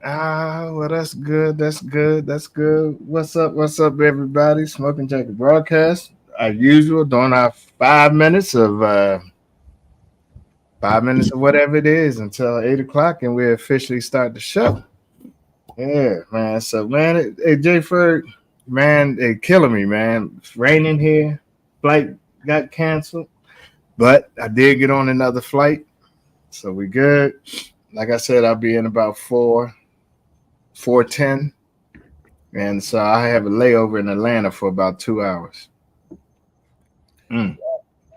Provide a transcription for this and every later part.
Well, that's good. That's good. That's good. What's up? What's up, everybody? Smoking Jacket Broadcast. As usual, doing our 5 minutes of 5 minutes of whatever it is until 8 o'clock, and we officially start the show. Yeah, man. So, man, hey, Jay Ferg, man, it killing me, man. It's raining here. Flight got canceled, but I did get on another flight, so we good. Like I said, I'll be in about 4:10. And so I have a layover in Atlanta for about 2 hours. Mm.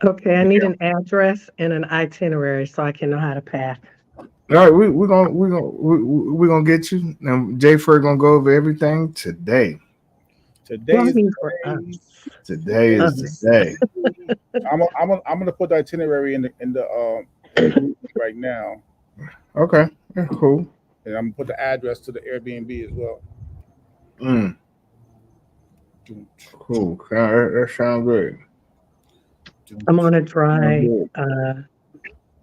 Okay, I need an address and an itinerary so I can know how to pack. All right, we're gonna get you. And Jay Fur gonna go over everything today. Today Well, I is mean for the day. Today is the us. day. I'm gonna put the itinerary in the right now, Okay, yeah, cool. and I'm gonna put the address to the Airbnb as well. Mm, cool. That sounds good. I'm on a Sounds dry good.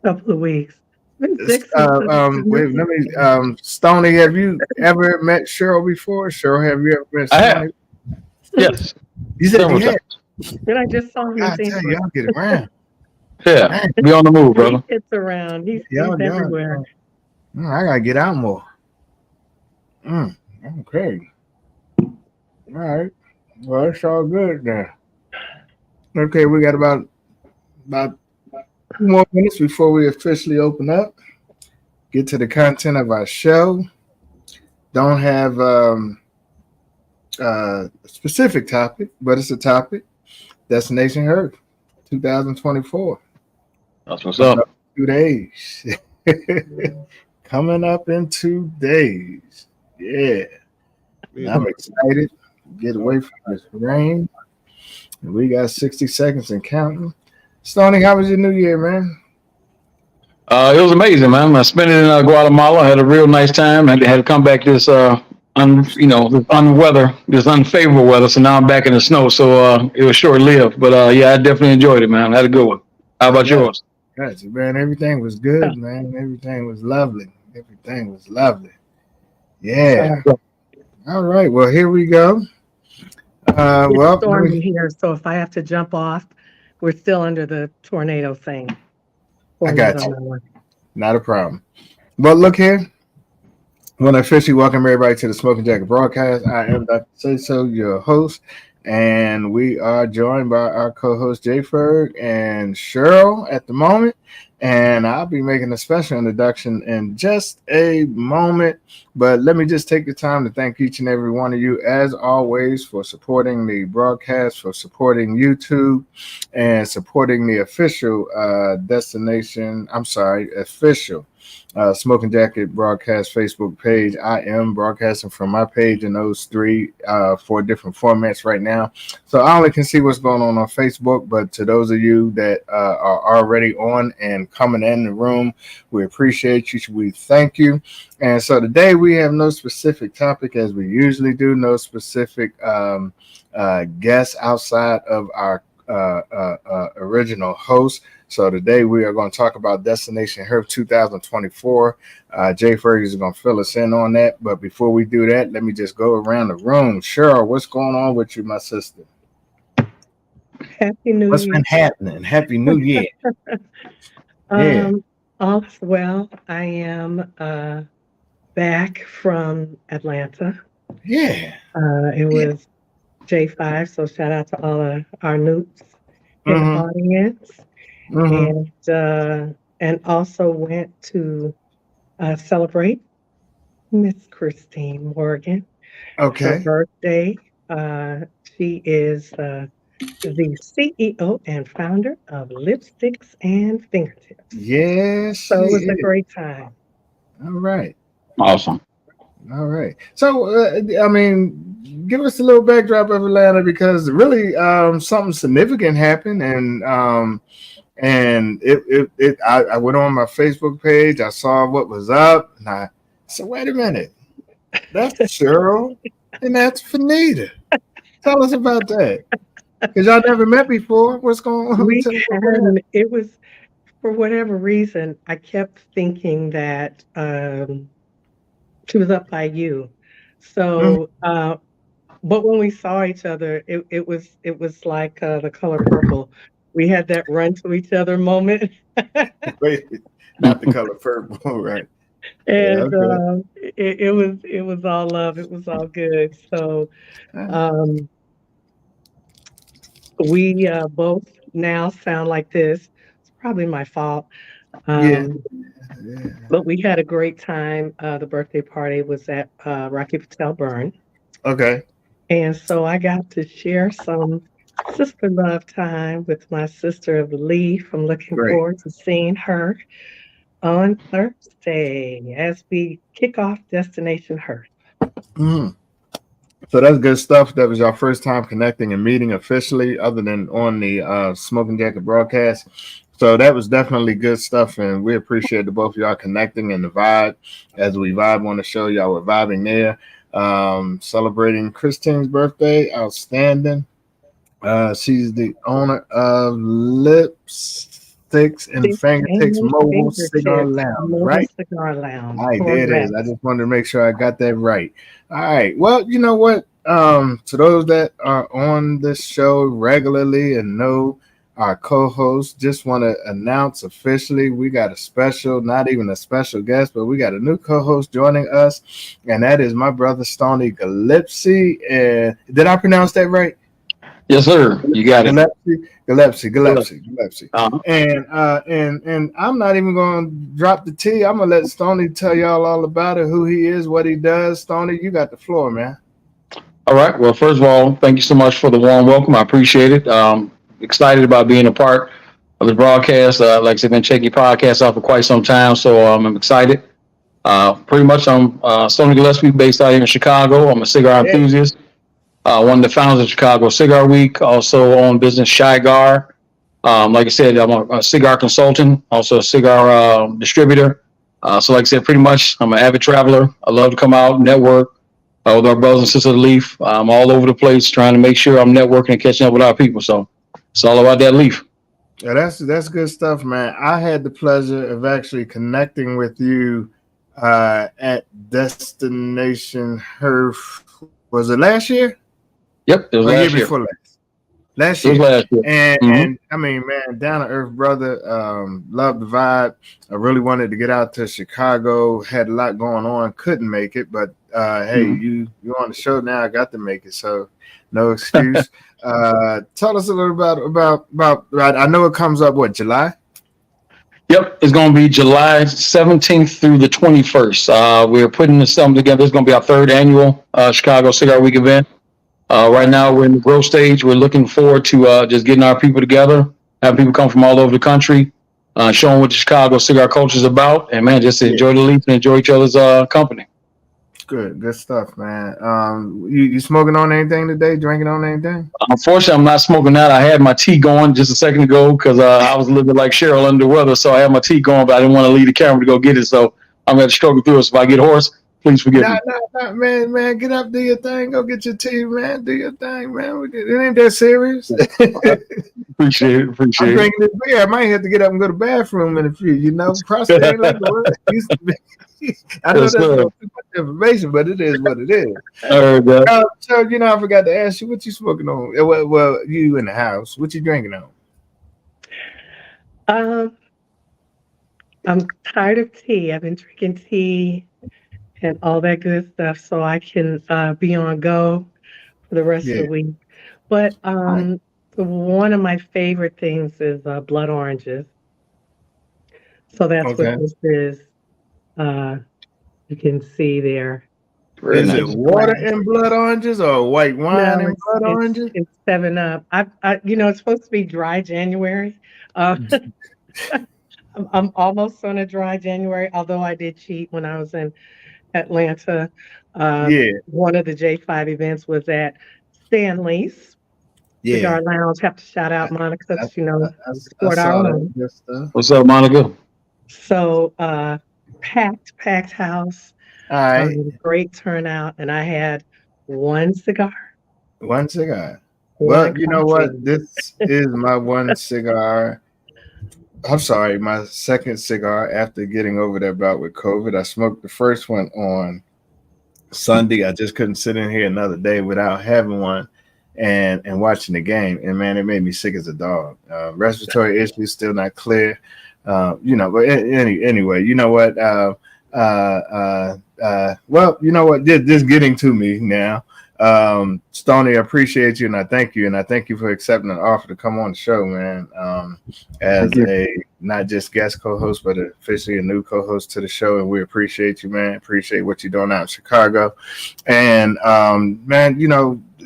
couple of weeks. It's been 6 months since Wait, let me. Stoney, have you ever met Cheryl before? Cheryl, have you ever met I have. Stoney? Yes. You said you Several had. times. and I just saw him in I tell you, Denver. y'all get around. Yeah. Man, Be on the move, He brother. gets around. He's y'all. everywhere. I gotta get out more. Mm, okay. All right. Well, it's all good then. Okay, we got about 2 more minutes before we officially open up. Get to the content of our show. Don't have a specific topic, but it's a topic. Destination Earth, 2024. That's what's Coming up up. in 2 days. Coming up in 2 days. Yeah. I'm excited. Get away from this rain. We got 60 seconds and counting. Stoney, how was your New Year, man? It was amazing, man. I spent it in Guatemala. I had a real nice time. I had to come back this this unweather, this unfavorable weather. So now I'm back in the snow. So it was short lived, but yeah, I definitely enjoyed it, man. I had a good one. How I about got yours? you, man. Everything was good, man. Everything was lovely. Everything was lovely. Yeah. Uh, All right. Well, here we go. it's Well, let me. stormy here, so if I have to jump off, we're still under the tornado thing. I Tornado got you. number. Not a problem. But look here. I want to officially welcome everybody to the Smoking Jacket broadcast. I am Dr. Sayso, your host, and we are joined by our co-host Jay Ferg and Sheryl at the moment. And I'll be making a special introduction in just a moment. But let me just take the time to thank each and every one of you, as always, for supporting the broadcast, for supporting YouTube, and supporting the official destination. I'm sorry, official Smoking Jacket broadcast Facebook page. I am broadcasting from my page in those four different formats right now. So I only can see what's going on Facebook, but to those of you that are already on and coming in the room, we appreciate you. We thank you. And so today we have no specific topic as we usually do, no specific guests outside of our original host. So today we are going to talk about Destination Herb 2024. Jay Ferg is going to fill us in on that. But before we do that, let me just go around the room. Cheryl, what's going on with you, my sister? Happy New What's been Year. happening? Happy New Year. Yeah. All is well. I am back from Atlanta. Yeah. It Yeah. was J5, so shout out to all of our newts in the Mm-hmm. audience, Mm-hmm. and also went to celebrate Miss Christine Morgan, her Okay. birthday. She is the CEO and founder of Lipsticks and Fingertips. Yes, she So it was a is. great time. All right. Awesome. All right. So, I mean, give us a little backdrop of Atlanta because really something significant happened, and I went on my Facebook page. I saw what was up, and I said, "Wait a minute, that's Cheryl, and that's Venita. Tell us about that, because y'all never met before. What's going on? We Tell me what happened." hadn't, it was for whatever reason, I kept thinking that She was up by you. Mhm. So, but when we saw each other, it was like the color purple. We had that run to each other moment, Wait, not the color purple, right? Yeah, and okay. it was all love. It was all good. So Uh, um, we both now sound like this. It's probably my fault. yeah, Um, yeah. but we had a great time. The birthday party was at Rocky Patel Burn. Okay, And so I got to share some sister love time with my sister of the leaf. I'm looking great. forward to seeing her on Thursday as we kick off Destination Hearth. Mhm. So that's good stuff. That was your first time connecting and meeting officially, other than on the Smoking Jacket broadcast. So that was definitely good stuff, and we appreciate the both of y'all connecting and the vibe as we vibe on the show. Y'all were vibing there, celebrating Christine's birthday. Outstanding. She's the owner of Lipsticks and Six Fingertips and Mobile Cigar fingertips, Lounge, mobile right? cigar lounge. All right, there it is. I Correct. just wanted to make sure I got that right. All right. Well, you know what? To those that are on this show regularly and know our co-host, just want to announce officially we got a special, not even a special guest, but we got a new co-host joining us, and that is my brother Stony Gillespie. And did I pronounce that right? Yes, sir. You got it. Gillespie. Uh-huh. And I'm not even gonna drop the T. I'm gonna let Stoney tell y'all all about it, who he is, what he does. Stoney, you got the floor, man. All right. Well, first of all, thank you so much for the warm welcome. I appreciate it. Excited about being a part of the broadcast. Like I said, been checking your podcast out for quite some time, so I'm excited. Pretty much, I'm Stony Gillespie, based out here in Chicago. I'm a cigar Yeah. enthusiast. One of the founders of Chicago Cigar Week. Also own business Shygar. Like I said, I'm a cigar consultant, also a cigar distributor. So, like I said, pretty much, I'm an avid traveler. I love to come out, network with our brothers and sisters of the Leaf. I'm all over the place trying to make sure I'm networking and catching up with our people. So, it's all about that Leaf. Yeah, that's good stuff, man. I had the pleasure of actually connecting with you at Destination Herf. Was it last year Yep, it was or year last year. before last? Last It was year. last year. Mm-hmm. And I mean, man, down to earth brother. Love the vibe. I really wanted to get out to Chicago. Had a lot going on. Couldn't make it, but hey, Mm-hmm. you on the show now. I got to make it, so no excuse. Tell us a little about. I know it comes up what, July. Yep, it's going to be July 17th through the 21st. We're putting this something together. It's going to be our third annual Chicago Cigar Week event. Right now, we're in the growth stage. We're looking forward to just getting our people together, having people come from all over the country, showing what the Chicago cigar culture is about, and man, just Yeah, enjoy the Leaf and enjoy each other's company. good stuff, man. You smoking on anything today? Drinking on anything? Unfortunately, I'm not smoking that. I had my tea going just a second ago because I was a little bit like Sheryl under the weather, so I had my tea going, but I didn't want to leave the camera to go get it, so I'm going to struggle through it. So if I get hoarse, please forgive me. Man, get up, do your thing, go get your tea, man, do your thing, man. It ain't that serious. Appreciate it. I'm Appreciate it. drinking this beer. I might have to get up and go to the bathroom in a few. Prostate ain't like the word it used to be. I know Yes, that's sir. not too much information, but it is what it is. I heard that. So I forgot to ask you, what you smoking on? Well, you in the house. What you drinking on? Um, I'm tired of tea. I've been drinking tea and all that good stuff, so I can be on go for the rest of Yeah. the week. But All right. one of my favorite things is blood oranges. So that's what Okay. this is. Uh, you can see there Very Is in it each nice. water glass. and blood oranges or white wine No, and blood oranges? it's 7 Up. It's supposed to be dry January. Uh, I'm almost on a dry January, although I did cheat when I was in Atlanta. Yeah. One of the J5 events was at Stanley's Yeah. Cigar Lounge. Have to shout out Monica I, because we I support our saw that own. good stuff. What's up, Monica? So packed house, All right. great turnout, and I had one cigar, One cigar. one Well, you know what? coffee. This is my one cigar. I'm sorry, my second cigar after getting over that bout with COVID. I smoked the first one on Sunday, I just couldn't sit in here another day without having one and watching the game. And man, it made me sick as a dog. Respiratory issues still not clear. But anyway, you know what? Well, you know what? This getting to me now. Stoney, I appreciate you and I thank you. And I thank you for accepting an offer to come on the show, man. As a not just guest co-host, but officially a new co-host to the show. And we appreciate you, man. Appreciate what you're doing out in Chicago. And man,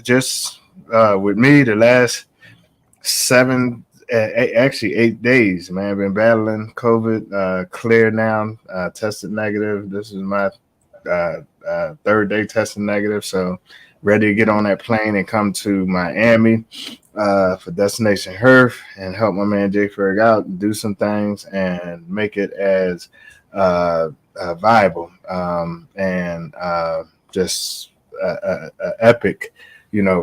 just with me the last 8 days, man. I've been battling COVID, clear now, tested negative. This is my third day testing negative. So ready to get on that plane and come to Miami for Destination Herf and help my man Jay Ferg out and do some things and make it as viable and just epic,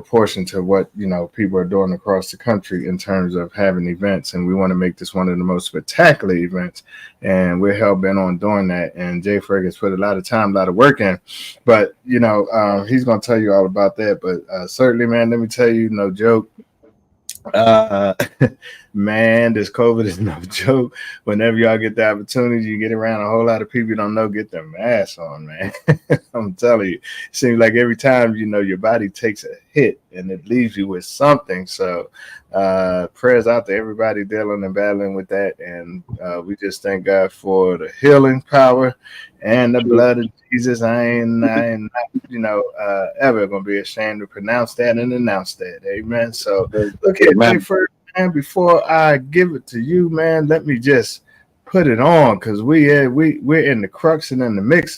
portion to what, people are doing across the country in terms of having events. And we want to make this one of the most spectacular events. And we're hell bent on doing that. And Jay Ferg has put a lot of time, a lot of work in. But, he's going to tell you all about that. But certainly, man, let me tell you, no joke. Man, this COVID is no joke. Whenever y'all get the opportunity, you get around a whole lot of people you don't know, get their masks on, man. I'm telling you, it seems like every time, your body takes a hit and it leaves you with something. So prayers out to everybody dealing and battling with that. And we just thank God for the healing power and the blood of Jesus. I ain't not, ever going to be ashamed to pronounce that and announce that. Amen. So look at me first, man. Before I give it to you, man, let me just put it on because we're in the crux and in the mix.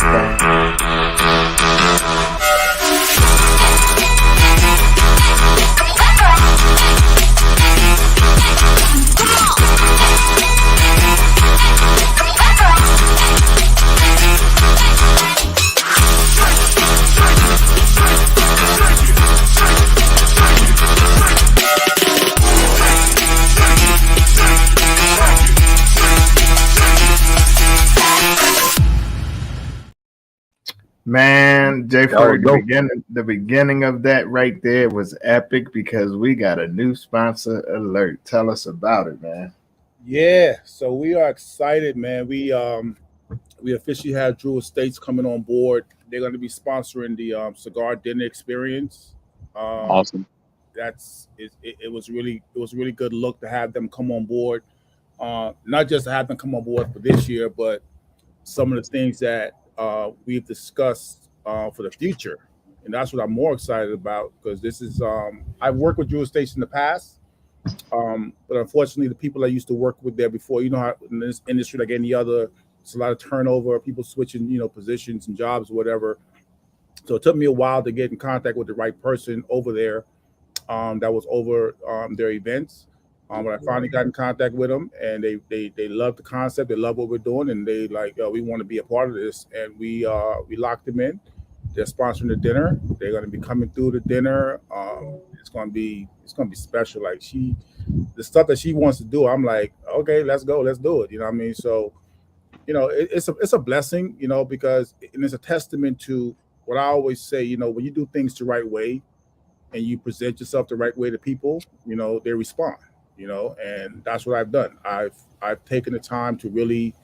Man, Jay Ferg, the beginning of that right there was epic because we got a new sponsor alert. Tell us about it, man. Yeah, so we are excited, man. We officially have Drew Estates coming on board. They're going to be sponsoring the cigar dinner experience. Awesome. It was really good look to have them come on board. Not just to have them come on board for this year, but some of the things that we've discussed for the future, and that's what I'm more excited about because this is I've worked with Drew Estates in the past, but unfortunately the people I used to work with there before, how in this industry like any other, it's a lot of turnover, people switching positions and jobs or whatever. So it took me a while to get in contact with the right person over there that was over their events. But I finally got in contact with them, and they love the concept. They love what we're doing, and they we want to be a part of this. And we locked them in. They're sponsoring the dinner. They're going to be coming through the dinner. It's going to be special. Like the stuff that she wants to do, I'm like, okay, let's go, let's do it. You know what I mean? So, it's a blessing, because it's a testament to what I always say. When you do things the right way, and you present yourself the right way to people, they respond. And that's what I've done. I've taken the time to really,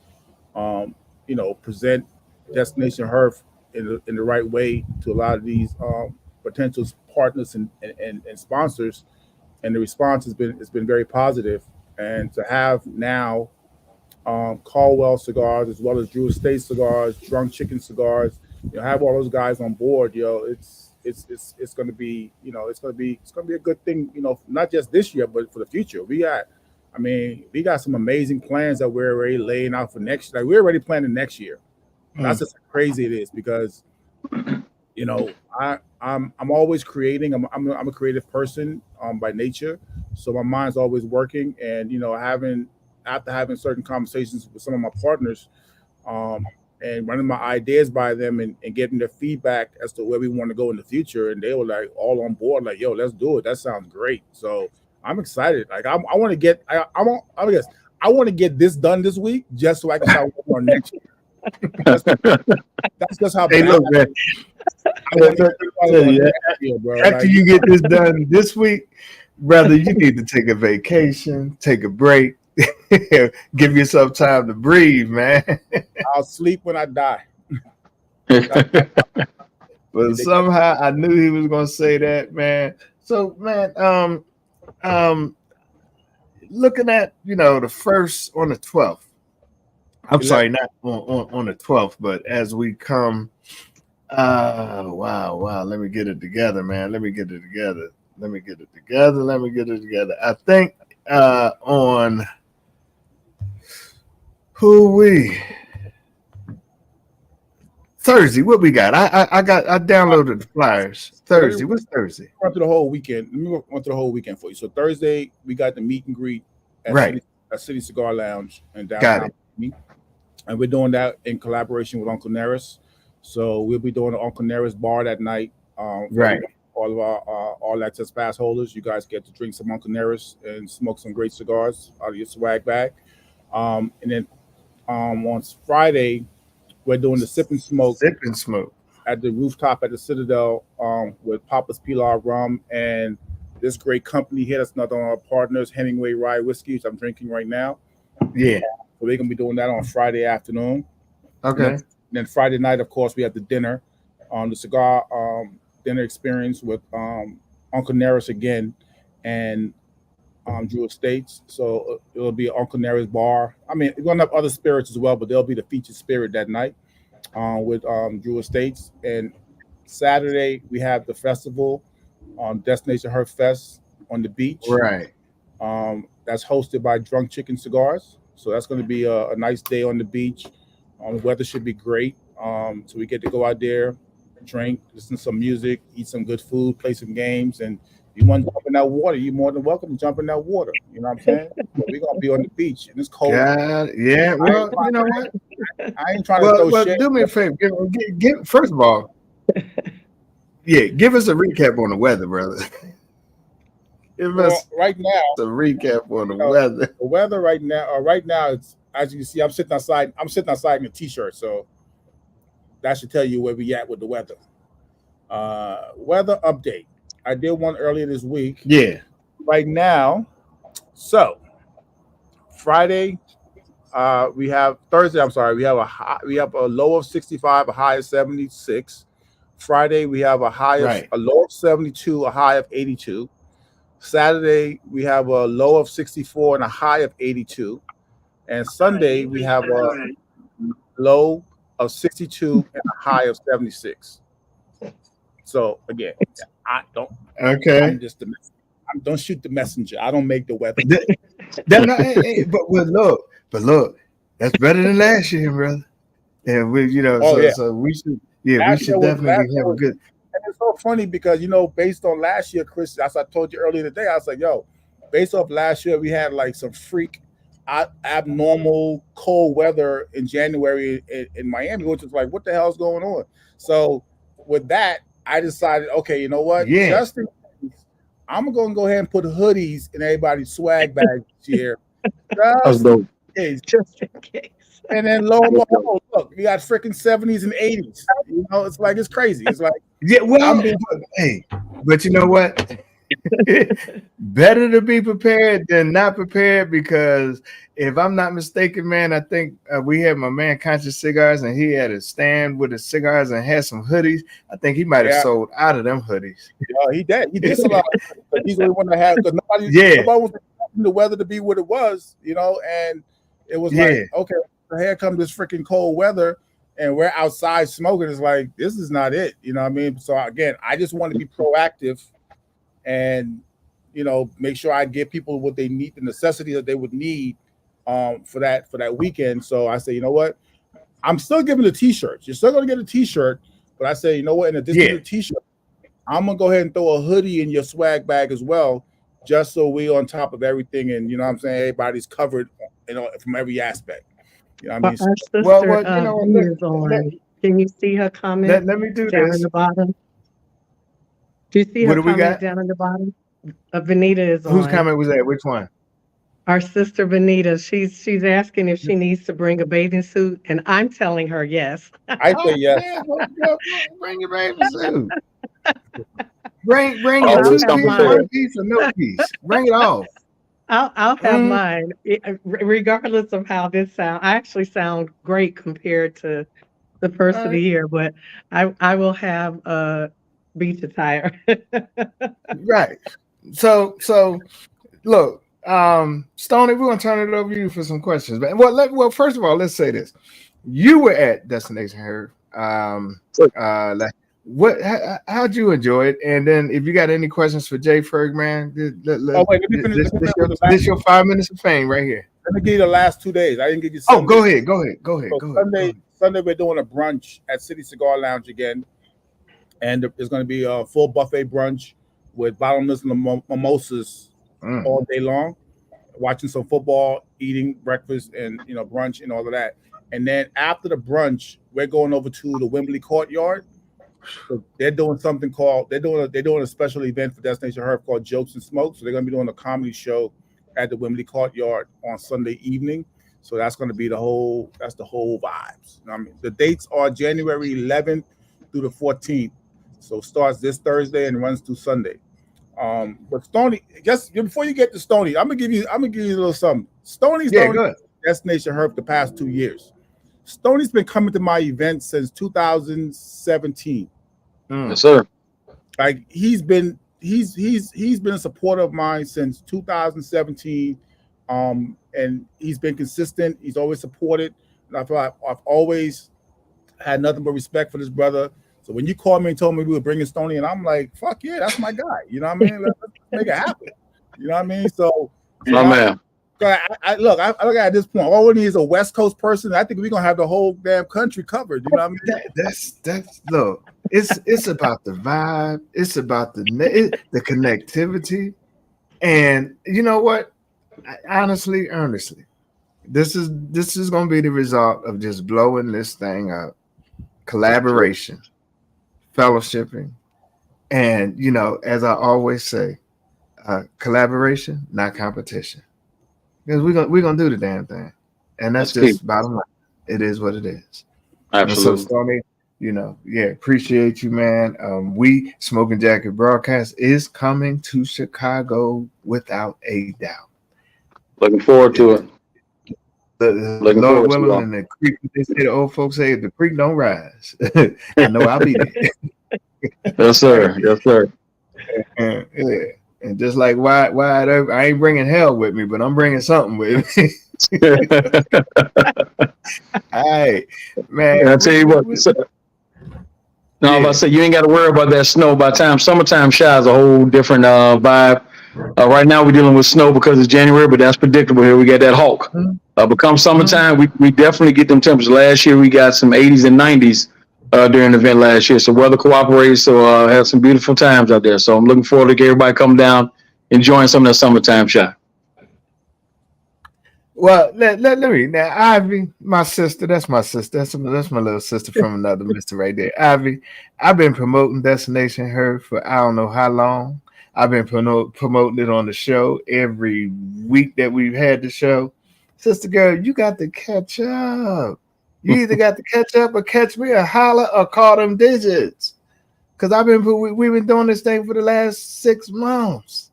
present Destination Herf in the right way to a lot of these potential partners and sponsors, and the response has been very positive. And to have now Caldwell Cigars as well as Drew Estate Cigars, Drunk Chicken Cigars, have all those guys on board, it's going to be, it's going to be a good thing, not just this year, but for the future. We got some amazing plans that we're already laying out for next year. Like we're already planning next year. That's just how crazy it is because, I'm always creating. I'm a creative person by nature, so my mind's always working. And after having certain conversations with some of my partners, and running my ideas by them and getting their feedback as to where we want to go in the future. And they were like all on board, like, yo, let's do it. That sounds great. So I'm excited. Like I want to get, I want to get this done this week just so I can start working on next year. That's just how Hey, look, man. Look, tell you, after you get this done this week, brother, you need to take a vacation, take a break, give yourself time to breathe, man. I'll sleep when I die. But somehow I knew he was gonna say that, man. So, man, looking at the first on the 12th. I'm sorry, not on the 12th, but as we come. Wow. Let me get it together, man. Let me get it together. I think on Thursday, what we got? I downloaded the flyers. Thursday. What's Thursday? Run through the whole weekend. Let me run through the whole weekend for you. So Thursday, we got the meet and greet at City Cigar Lounge in downtown. And we're doing that in collaboration with Uncle Neris. So we'll be doing the Uncle Neris bar that night. All of our all access pass holders, you guys get to drink some Uncle Neris and smoke some great cigars out of your swag bag. And then on Friday, we're doing the sip and smoke at the rooftop at the Citadel with Papa's Pilar Rum and this great company here. That's another one of our partners, Hemingway Rye Whiskey, which I'm drinking right now. Yeah. So we're going to be doing that on Friday afternoon. Okay. And then Friday night, of course, we have the dinner, the cigar dinner experience with Uncle Neris again and Drew Estates. So it'll be Uncle Neris bar. I mean, we're going to have other spirits as well, but they'll be the featured spirit that night with Drew Estates. And Saturday, we have the festival on Destination Herb Fest on the beach. Right. That's hosted by Drunk Chicken Cigars. So that's going to be a nice day on the beach. The weather should be great. So we get to go out there, drink, listen to some music, eat some good food, play some games. And if you want to jump in that water, you're more than welcome to jump in that water. You know what I'm saying? So we're going to be on the beach. And it's cold. Yeah. Well, you know what? I ain't trying to throw shit. Do me a favor. First of all, give us a recap on the weather, brother. Right now, a recap on the weather. The weather right now, it's as you can see. I'm sitting outside in a t-shirt, so that should tell you where we at with the weather. Weather update. I did one earlier this week. Yeah. Right now, so Friday, we have Thursday. I'm sorry, we have a low of 65, a high of 76. Friday, we have a low of 72, a high of 82. Saturday, we have a low of 64 and a high of 82. And Sunday, we have a low of 62 and a high of 76. So again, I don't. Okay. Don't shoot the messenger. I don't make the weather. But look, that's better than last year, brother. And so we should definitely have a good. And it's so funny because based on last year, Chris, as I told you earlier today, I was like, based off last year, we had like some freak abnormal cold weather in January in Miami, which was like, what the hell's going on? So with that, I decided, okay, you know what? Yeah. Just in case, I'm going to go ahead and put hoodies in everybody's swag bag this year. Just in case. And then lo and behold, look, we got freaking 70s and 80s. It's like it's crazy. It's like but you know what? Better to be prepared than not prepared, because if I'm not mistaken, man, I think we had my man Conscious Cigars, and he had a stand with his cigars and had some hoodies. I think he might have sold out of them hoodies. He did. He did sell out. He's the one that had, because nobody was expecting the weather to be what it was, and it was like, okay, here comes this freaking cold weather, and we're outside smoking. It's like, this is not it. You know what I mean? So again, I just want to be proactive and, make sure I give people what they need, the necessity that they would need for that weekend. So I say, you know what? I'm still giving the t-shirts. You're still going to get a t-shirt, but I say, you know what? In addition to the t-shirt, I'm going to go ahead and throw a hoodie in your swag bag as well, just so we're on top of everything. And, you know what I'm saying? Everybody's covered, from every aspect. You know what I mean? Our sister is on. Can you see her comment? Let me do down this. In the bottom. Do you see her comment down in the bottom? Venita is on. Whose comment was that? Which one? Our sister Venita, she's asking if she needs to bring a bathing suit, and I'm telling her yes. I say Oh yes. yeah, well, bring your baby suit. Bring your And I'll Always two have come piece, mine. one prepared. piece, or no piece. Bring it all. I'll have Mm, mine, regardless of how this sound. I actually sound great compared to the all first of the right, year, but I will have beach attire. right. So look, Stoney, we're gonna turn it over to you for some questions. But well, first of all, let's say this: you were at Destination Her. So, Like, how'd you enjoy it? And then, if you got any questions for Jay Ferg, man, Oh wait, let me finish. this your 5 minutes of fame right here. Let me give you the last 2 days. I didn't give you Oh, Sunday. go ahead. So Sunday we're doing a brunch at City Cigar Lounge again, and there's going to be a full buffet brunch with bottomless mimosas Mm. all day long, watching some football, eating breakfast, and brunch and all of that. And then after the brunch, we're going over to the Wembley Courtyard. So they're doing something called they're doing a special event for Destination Herb called Jokes and Smoke. So they're going to be doing a comedy show at the Wembley Courtyard on Sunday evening. So that's going to be the whole vibes. I mean, the dates are January 11th through the 14th. So it starts this Thursday and runs through Sunday. But Stony, just before you get to Stony, I'm gonna give you a little something. Stoney's Yeah, known go ahead. Destination Herb the past 2 years. Stoney's been coming to my events since 2017. yes, sir. Like he's been a supporter of mine since 2017. And he's been consistent. He's always supported. And I feel like I've always had nothing but respect for this brother. So when you called me and told me we were bringing Stoney, and I'm like, fuck yeah, that's my guy. You know what I mean? Let's make it happen. You know what I mean? So My now, man. I look at this point, all we need is a West Coast person. I think we're gonna have the whole damn country covered. You know what I mean? That's look. It's about the vibe. It's about the connectivity, and you know what? Honestly, earnestly, this is going to be the result of just blowing this thing up. Collaboration, fellowshipping, and as I always say, collaboration, not competition. Because we're gonna do the damn thing, and that's That's key. just bottom line. It is what it is. And so, Absolutely. Stoney, appreciate you, man. We Smoking Jacket Broadcast is coming to Chicago without a doubt. Looking forward to it. The Looking Lord forward to willing, it. and the creek. They say the old folks say the creek don't rise. I know I'll be there. Yes, sir. Yes, sir. And, yeah. And just like wide open, I ain't bringing hell with me, but I'm bringing something with me. All right, man. And I tell you what, no, I'm about to say you ain't got to worry about that snow. By the time summertime shines, a whole different vibe. Right now we're dealing with snow because it's January, but that's predictable here. We got that hawk. But come summertime, we definitely get them temperatures. Last year we got some 80s and 90s during the event last year. So weather cooperates. So had some beautiful times out there. So I'm looking forward to everybody coming down, enjoying some of that summertime shine. Well, let me now, Ivy, my sister. That's my sister. That's my little sister from another mister right there. Ivy, I've been promoting Destination Her for I don't know how long. I've been promoting it on the show every week that we've had the show. Sister girl, you got to catch up. You either got to catch up or catch me or holler or call them digits. Because we've been doing this thing for the last 6 months.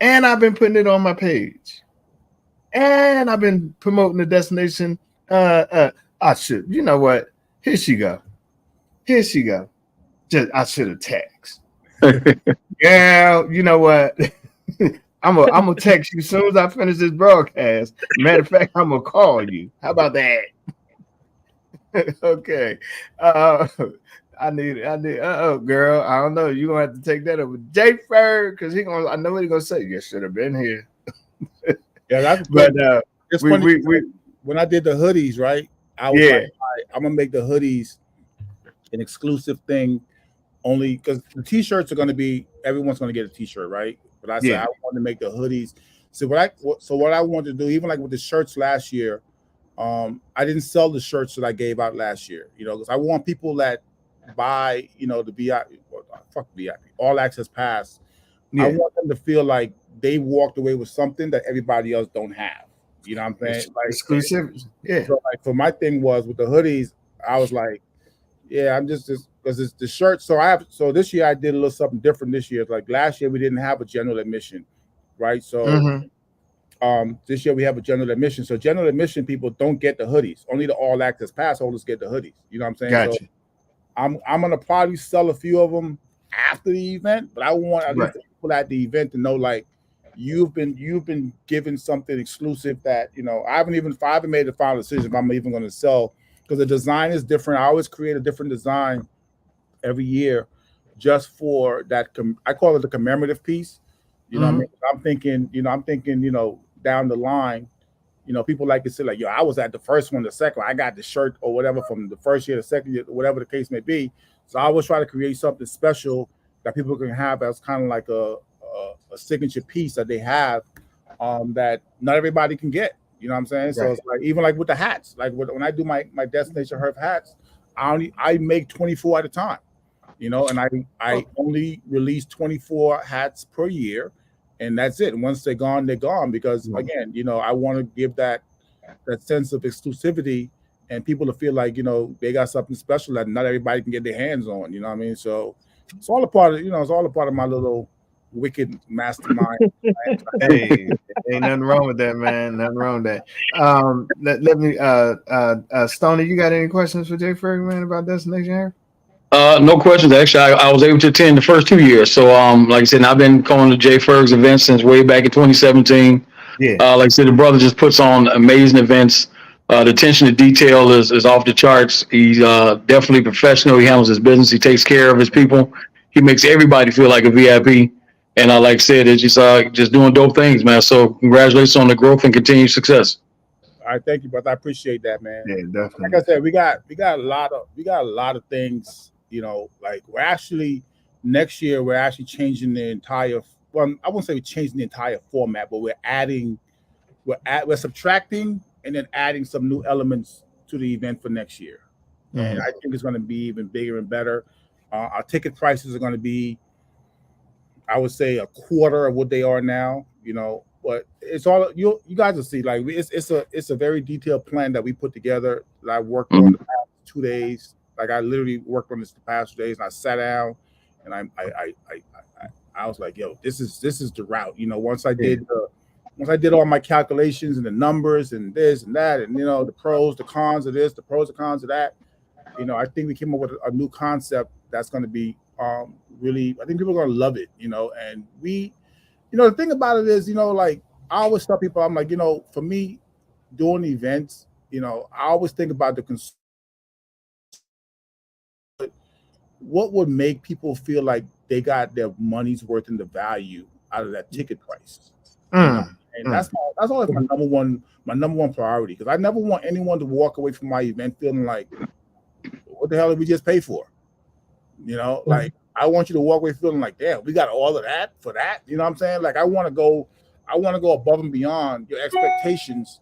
And I've been putting it on my page. And I've been promoting the Destination. I should. You know what? Here she go. I should have texted. Yeah, you know what? I'm gonna text you as soon as I finish this broadcast. Matter of fact, I'm gonna call you. How about that? Okay. I need. Girl. I don't know. You're gonna have to take that up with Jay Ferg because I know what he's gonna say. You should have been here. Yeah, that's But it's funny. When I did the hoodies, right? I was like, all right, I'm gonna make the hoodies an exclusive thing only because the t-shirts are gonna be everyone's gonna get a t-shirt, right? But I said I wanted to make the hoodies. So what I wanted to do, even like with the shirts last year, I didn't sell the shirts that I gave out last year, because I want people that buy, the VIP, fuck VIP, all access pass. I want them to feel like they walked away with something that everybody else don't have. You know what I'm saying? Like exclusive. Yeah. So like for my thing was with the hoodies, I was like, yeah, I'm just because it's the shirt. So this year I did a little something different this year. Like last year we didn't have a general admission, right? So this year we have a general admission. So general admission people don't get the hoodies. Only the all access pass holders get the hoodies. You know what I'm saying? Gotcha. So I'm gonna probably sell a few of them after the event, but I want at least the people at the event to know like you've been given something exclusive that I haven't made the final decision if I'm even going to sell, because the design is different. I always create a different design every year just for that. I call it the commemorative piece. What I mean? I'm thinking down the line, people like to say like, yo, I was at the first one, the second one, I got the shirt or whatever from the first year, the second year, whatever the case may be. So I always try to create something special that people can have as kind of like a signature piece that they have that not everybody can get. You know what I'm saying? Right. So it's like even like with the hats, like when I do my Destination Herb hats, I make 24 at a time. And I only release 24 hats per year, and that's it. And once they're gone, because again, I want to give that sense of exclusivity and people to feel like they got something special that not everybody can get their hands on. You know what I mean? So it's all a part of it's all a part of my little wicked mastermind. Hey, ain't nothing wrong with that, man. Nothing wrong with that. Let me Stoney, you got any questions for Jay Ferg, man, about Destination Herb? No questions. Actually, I was able to attend the first 2 years. So, like I said, I've been going to Jay Ferg's events since way back in 2017. Yeah. Like I said, the brother just puts on amazing events. The attention to detail is off the charts. He's definitely professional. He handles his business. He takes care of his people. He makes everybody feel like a VIP. And like I said, it's just doing dope things, man. So congratulations on the growth and continued success. All right, thank you, brother. I appreciate that, man. Yeah, definitely. Like I said, we got a lot of things. Like we're actually next year we're actually changing the entire. Well, I won't say we're changing the entire format, but we're subtracting and then adding some new elements to the event for next year. And I think it's going to be even bigger and better. Our ticket prices are going to be, I would say, a quarter of what they are now. But it's all you guys will see. Like it's a very detailed plan that we put together that I worked on the past 2 days. Like I literally worked on this the past 2 days, and I sat down and I was like, yo, this is the route. Once I did all my calculations and the numbers and this and that, and the pros, the cons of this, the pros and cons of that, I think we came up with a new concept that's going to be really, I think people are going to love it. And we, the thing about it is, like I always tell people, I'm like, for me, doing events, I always think about the consumer. What would make people feel like they got their money's worth in the value out of that ticket price? And that's always my number one priority, because I never want anyone to walk away from my event feeling like, what the hell did we just pay for? Like I want you to walk away feeling like, damn, we got all of that for that. You know what I'm saying? Like I want to go above and beyond your expectations,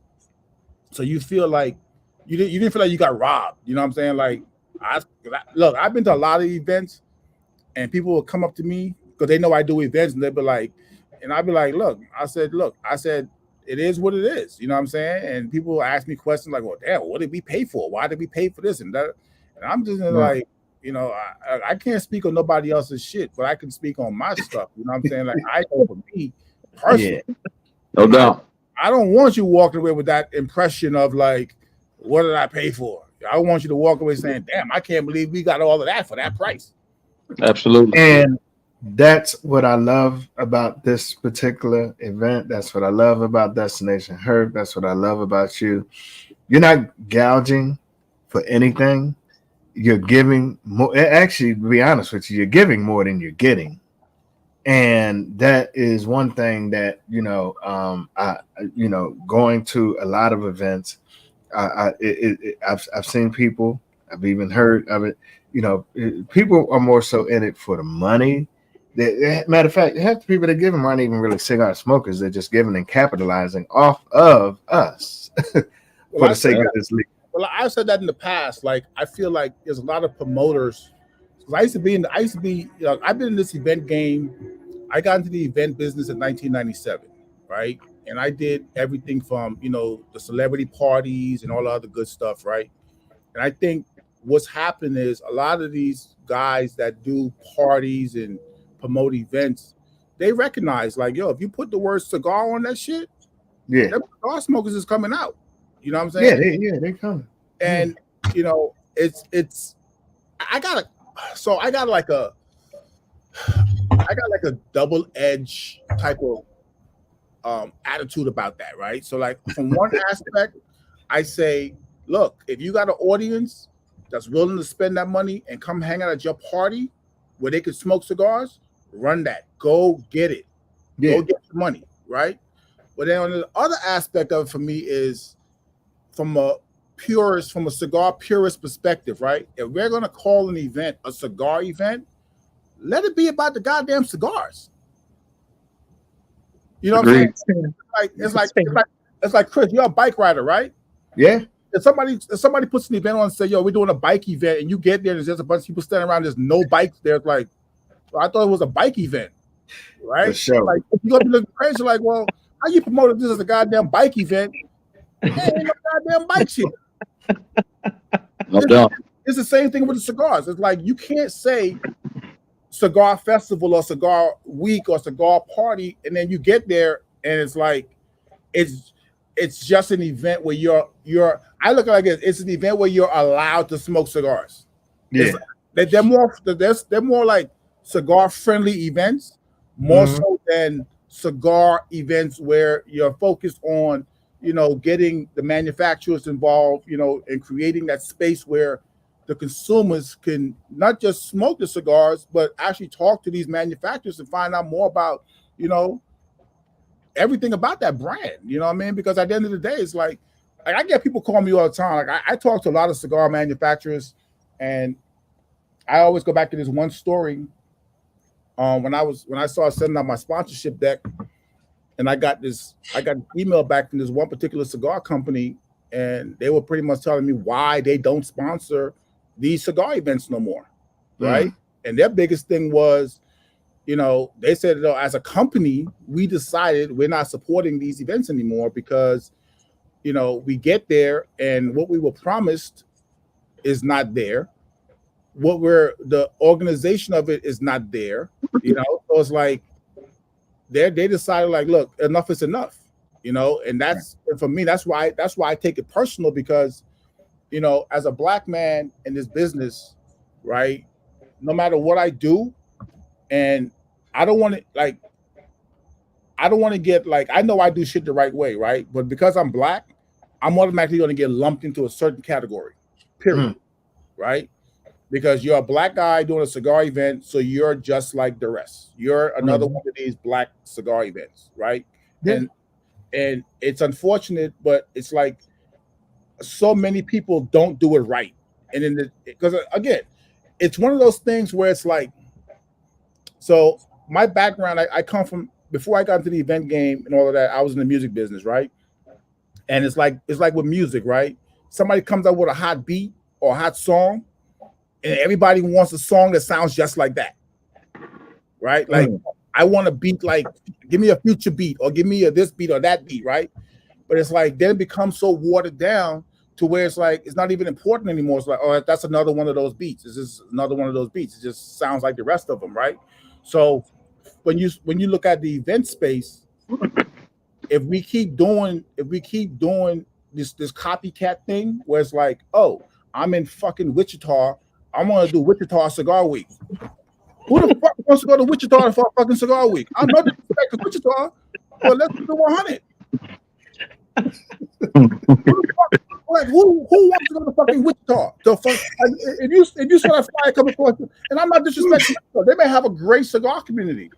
so you feel like you didn't feel like you got robbed. You know what I'm saying? Like look, I've been to a lot of events, and people will come up to me because they know I do events, and they'll be like, and I'll be like, look, I said, it is what it is. You know what I'm saying? And people will ask me questions like, well, damn, what did we pay for? Why did we pay for this and that? And I'm just like, I can't speak on nobody else's shit, but I can speak on my stuff. You know what I'm saying? Like I know for me personally, no doubt. I don't want you walking away with that impression of like, what did I pay for? I want you to walk away saying, damn, I can't believe we got all of that for that price. Absolutely. And that's what I love about this particular event. That's what I love about Destination Herb. That's what I love about you. You're not gouging for anything. You're giving more. Actually, to be honest with you, you're giving more than you're getting. And that is one thing that, going to a lot of events, I've seen people, I've even heard of it. People are more so in it for the money. Matter of fact, half the people that give them aren't even really cigar smokers. They're just giving and capitalizing off of us for the sake of this league. Well, I've said that in the past. Like, I feel like there's a lot of promoters. I've been in this event game. I got into the event business in 1997, right? And I did everything from, the celebrity parties and all the other good stuff, right? And I think what's happened is a lot of these guys that do parties and promote events, they recognize like, yo, if you put the word cigar on that shit, Yeah. them cigar smokers is coming out. You know what I'm saying? Yeah, they come. And it's I got like a double edge type of attitude about that, right? So like from one aspect, I say, look, if you got an audience that's willing to spend that money and come hang out at your party where they can smoke cigars, run that. Go get it. Yeah. Go get the money, right? But then on the other aspect of it for me is from a cigar purist perspective, right? If we're gonna call an event a cigar event, let it be about the goddamn cigars. You know what I'm saying? It's like Chris, you're a bike rider, right? Yeah. If somebody puts an event on and say, yo, we're doing a bike event, and you get there, there's just a bunch of people standing around, there's no bikes there. It's like, well, I thought it was a bike event, right? For sure. Like, if you're gonna be looking crazy, like, well, how you promoted this as a goddamn bike event? There ain't no goddamn bikes here. It's the same thing with the cigars. It's like you can't say cigar festival or cigar week or cigar party, and then you get there and it's like it's just an event where you're I look at it like it's an event where you're allowed to smoke cigars. Yeah. They're more like cigar friendly events, more so than cigar events where you're focused on getting the manufacturers involved, and creating that space where the consumers can not just smoke the cigars, but actually talk to these manufacturers and find out more about, everything about that brand. You know what I mean? Because at the end of the day, it's like I get people calling me all the time. Like I talk to a lot of cigar manufacturers, and I always go back to this one story. When I started sending out my sponsorship deck, and I got an email back from this one particular cigar company, and they were pretty much telling me why they don't sponsor these cigar events no more, right? And their biggest thing was, they said, as a company, we decided we're not supporting these events anymore because, we get there and what we were promised is not there. The organization of it is not there, So it's like they decided, like, look, enough is enough, and that's for me. That's why I take it personal because, as a black man in this business, right? No matter what I do, and I don't want to get like, I know I do shit the right way, right? But because I'm black, I'm automatically going to get lumped into a certain category, period, right? Because you're a black guy doing a cigar event, so you're just like the rest. You're another one of these black cigar events, right? Yeah. And it's unfortunate, but it's like so many people don't do it right. And because again, it's one of those things where it's like, so my background, I come from, before I got into the event game and all of that, I was in the music business, right? And it's like with music, right? Somebody comes up with a hot beat or a hot song, and everybody wants a song that sounds just like that, right? Like, I want a beat, like, give me a Future beat or give me a this beat or that beat, right? But it's like, then it becomes so watered down to where it's like, it's not even important anymore. It's like, oh, that's another one of those beats. It's just another one of those beats. It just sounds like the rest of them, right? So when you look at the event space, if we keep doing this copycat thing where it's like, oh, I'm in fucking Wichita, I'm gonna do Wichita Cigar Week. Who the fuck wants to go to Wichita for fucking Cigar Week? I'm not disrespecting Wichita, but let's do 100. Like, who wants to go to fucking Wichita? If you saw that flyer coming across, and I'm not disrespecting, they may have a great cigar community,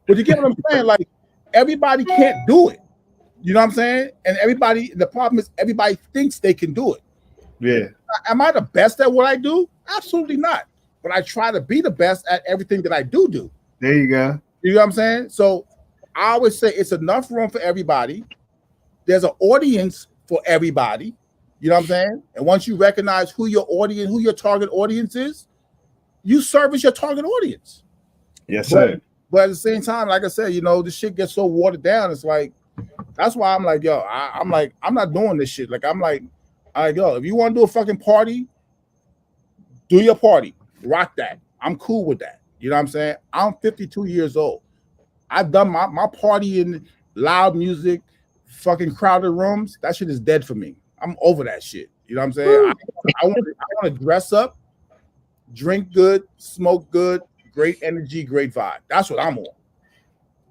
but you get what I'm saying? Like, everybody can't do it. You know what I'm saying? And the problem is everybody thinks they can do it. Yeah. Am I the best at what I do? Absolutely not. But I try to be the best at everything that I do. There you go. You know what I'm saying? So I always say it's enough room for everybody. There's an audience for everybody. You know what I'm saying? And once you recognize who your target audience is, you service your target audience. Yes, sir. But at the same time, like I said, you know, this shit gets so watered down. It's like that's why I'm like, yo, I'm like, I'm not doing this shit. Like, I'm like, yo, if you want to do a fucking party, do your party, rock that. I'm cool with that. You know what I'm saying? I'm 52 years old. I've done my party in loud music, fucking crowded rooms. That shit is dead for me. I'm over that shit. You know what I'm saying? I want to dress up, drink good, smoke good, great energy, great vibe. That's what I'm on.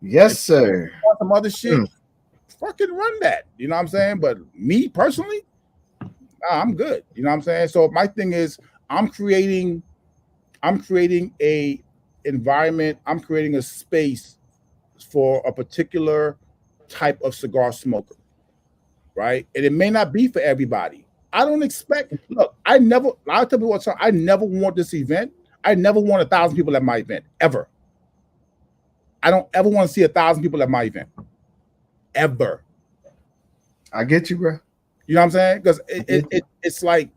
Yes, sir. Some other shit, fucking run that. You know what I'm saying? But me personally, nah, I'm good. You know what I'm saying? So my thing is, I'm creating a environment. I'm creating a space for a particular type of cigar smoker, right? And it may not be for everybody. I don't expect. Look, I tell people what I never want this event. I never want 1,000 people at my event ever. I don't ever want to see 1,000 people at my event ever. I get you, bro. You know what I'm saying? Because it's like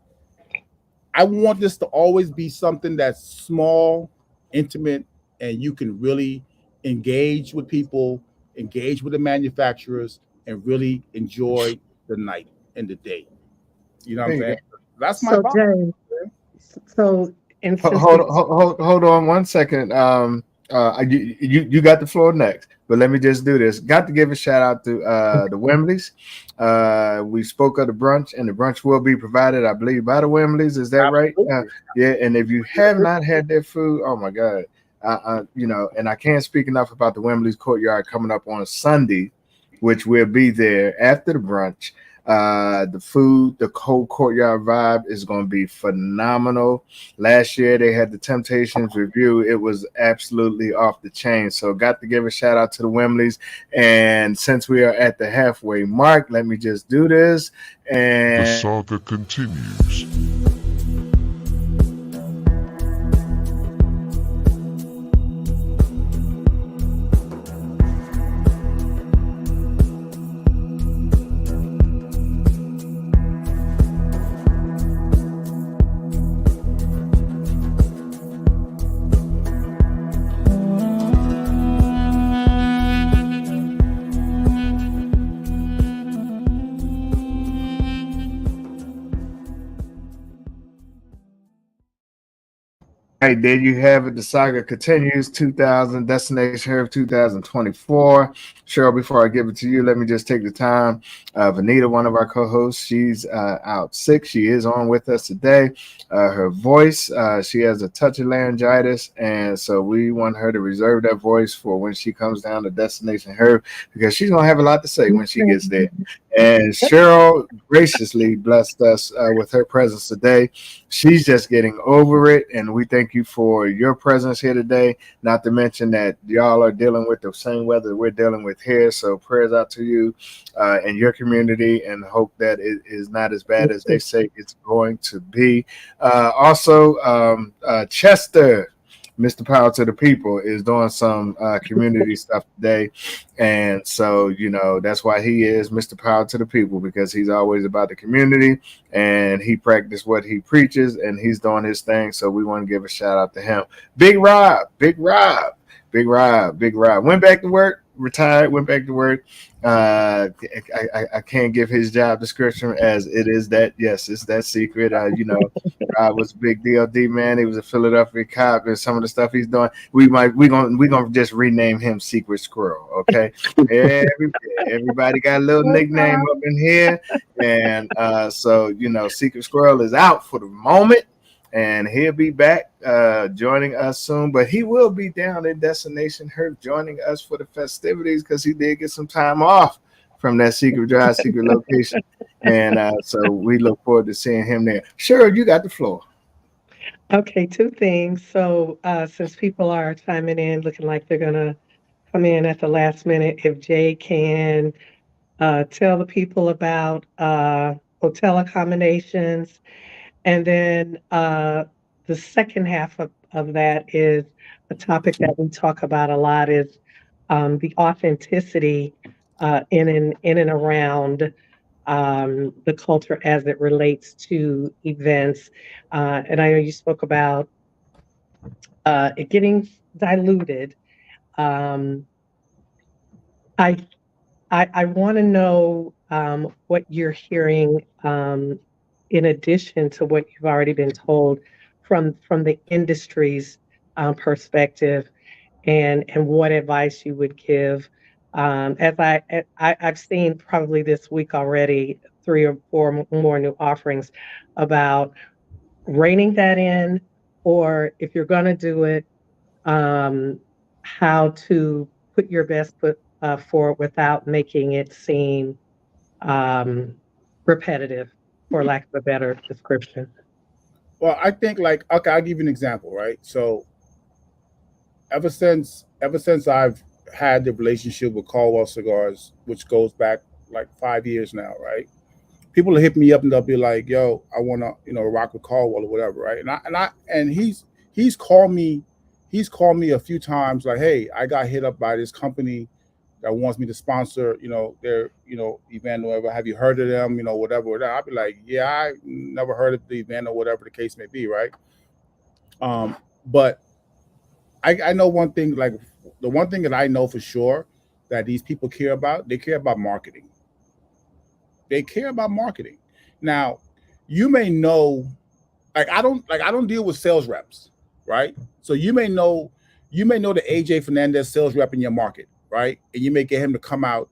I want this to always be something that's small, intimate, and you can really engage with people, engage with the manufacturers, and really enjoy the night and the day. You know what I'm saying? That's my Jay, so and hold on 1 second. You got the floor next, but let me just do this. Got to give a shout out to the Wembleys. We spoke of the brunch, and the brunch will be provided, I believe, by the Wembleys. Is that right? Yeah. And if you have not had their food, oh my God, you know, and I can't speak enough about the Wembleys Courtyard coming up on Sunday, which will be there after the brunch. The food, the whole courtyard vibe is going to be phenomenal. Last year they had the Temptations review. It was absolutely off the chain. So got to give a shout out to the Wembleys. And since we are at the halfway mark, let me just do this. And the saga continues. Right, there you have it. The saga continues. 2000 Destination Herb 2024. Sheryl, before I give it to you, let me just take the time. Venita, one of our co-hosts, she's out sick. She is on with us today. Her voice, she has a touch of laryngitis, and so we want her to reserve that voice for when she comes down to Destination Herb, because she's gonna have a lot to say when she gets there. And Sheryl graciously blessed us with her presence today. She's just getting over it, and we thank you for your presence here today. Not to mention that y'all are dealing with the same weather we're dealing with here. So prayers out to you and your community, and hope that it is not as bad as they say it's going to be. Also, Chester, Mr. Power to the People, is doing some community stuff today. And so, you know, that's why he is Mr. Power to the People, because he's always about the community and he practiced what he preaches, and he's doing his thing. So we want to give a shout out to him. Big Rob. Went back to work, retired, went back to work. I can't give his job description, as it is that, yes, it's that secret. You know, Rob was a big DLD man. He was a Philadelphia cop, and some of the stuff he's doing, we're gonna just rename him Secret Squirrel. Okay, everybody got a little nickname up in here, and so you know, Secret Squirrel is out for the moment. And he'll be back joining us soon. But he will be down in Destination Herb joining us for the festivities, because he did get some time off from that secret drive, secret location. And so we look forward to seeing him there. Sheryl, you got the floor. Okay, two things. So since people are chiming in, looking like they're going to come in at the last minute, if Jay can tell the people about hotel accommodations. And then the second half of that is a topic that we talk about a lot, is the authenticity in and around the culture as it relates to events. And I know you spoke about it getting diluted. I I want to know what you're hearing in addition to what you've already been told from the industry's perspective, and what advice you would give. As I've seen probably this week already 3 or 4 more new offerings about reining that in, or if you're going to do it, um, how to put your best foot forward without making it seem um, repetitive, for lack of a better description. Well, I think like okay, I'll give you an example, right? So ever since I've had the relationship with Caldwell Cigars, which goes back like 5 years now, right? People will hit me up and they'll be like, "Yo, I want to, rock with Caldwell or whatever," right? And he's called me, a few times, like, "Hey, I got hit up by this company that wants me to sponsor, their, event or whatever. Have you heard of them? Whatever, whatever." I'll be like, "Yeah, I never heard of the event or whatever the case may be," right? But I know one thing, like the one thing that I know for sure that these people care about, they care about marketing. They care about marketing. Now, you may know, I don't deal with sales reps, right? So you may know the AJ Fernandez sales rep in your market, right? And you may get him to come out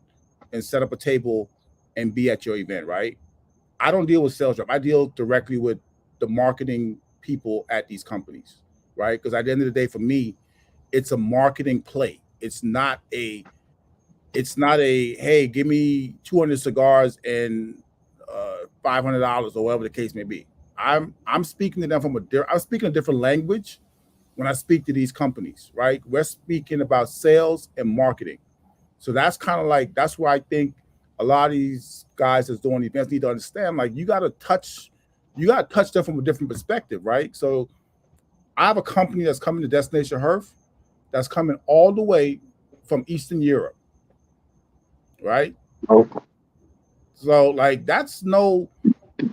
and set up a table and be at your event, right? I don't deal with sales rep. I deal directly with the marketing people at these companies, right? Because at the end of the day, for me, it's a marketing play. It's not a hey, give me 200 cigars and $500 or whatever the case may be. I'm speaking to them I'm speaking a different language when I speak to these companies, right? We're speaking about sales and marketing. So that's kind of like that's where I think a lot of these guys that's doing events need to understand, like you gotta touch them from a different perspective, right? So I have a company that's coming to Destination Herf that's coming all the way from Eastern Europe, right? Oh, So like that's no,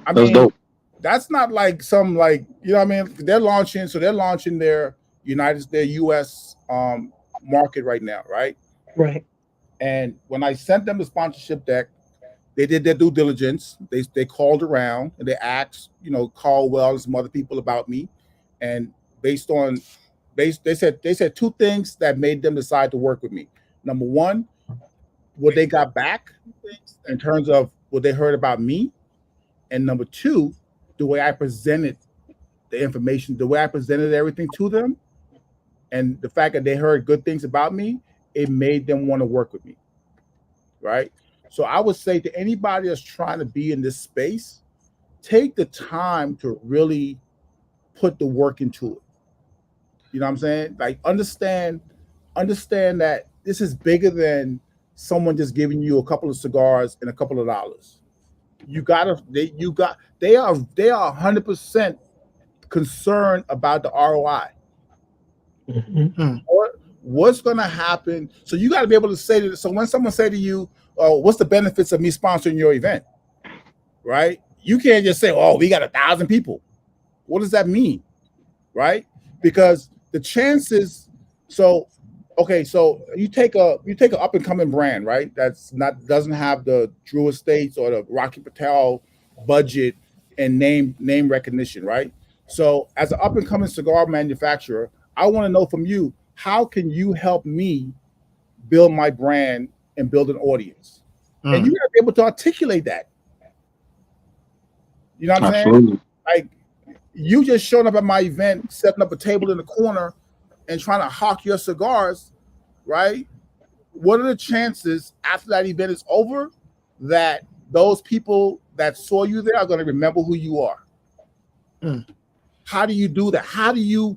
I that's mean, dope. that's not like some like what I mean. They're launching their US market right now, right? Right. And when I sent them the sponsorship deck, they did their due diligence. They called around and they asked, Caldwell and some other people about me, and based on they said two things that made them decide to work with me. Number one, what they got back in terms of what they heard about me, and number two, the way I presented the information, the way I presented everything to them, and the fact that they heard good things about me, it made them want to work with me, right? So I would say to anybody that's trying to be in this space, take the time to really put the work into it. You know what I'm saying? Like understand that this is bigger than someone just giving you a couple of cigars and a couple of dollars. They are 100% concerned about the ROI. Mm-hmm. What's going to happen? So you got to be able to say to. So when someone say to you, "Oh, what's the benefits of me sponsoring your event?" Right? You can't just say, "Oh, we got 1,000 people." What does that mean? Right? Because the chances. So you take an up and coming brand, right? Doesn't have the Drew Estates or the Rocky Patel budget and name recognition, right? So as an up and coming cigar manufacturer, I want to know from you, how can you help me build my brand and build an audience? And you got to be able to articulate that. You know what I'm saying? Absolutely. Like you just showing up at my event, setting up a table in the corner and trying to hawk your cigars, right? What are the chances after that event is over that those people that saw you there are going to remember who you are? How do you do that? How do you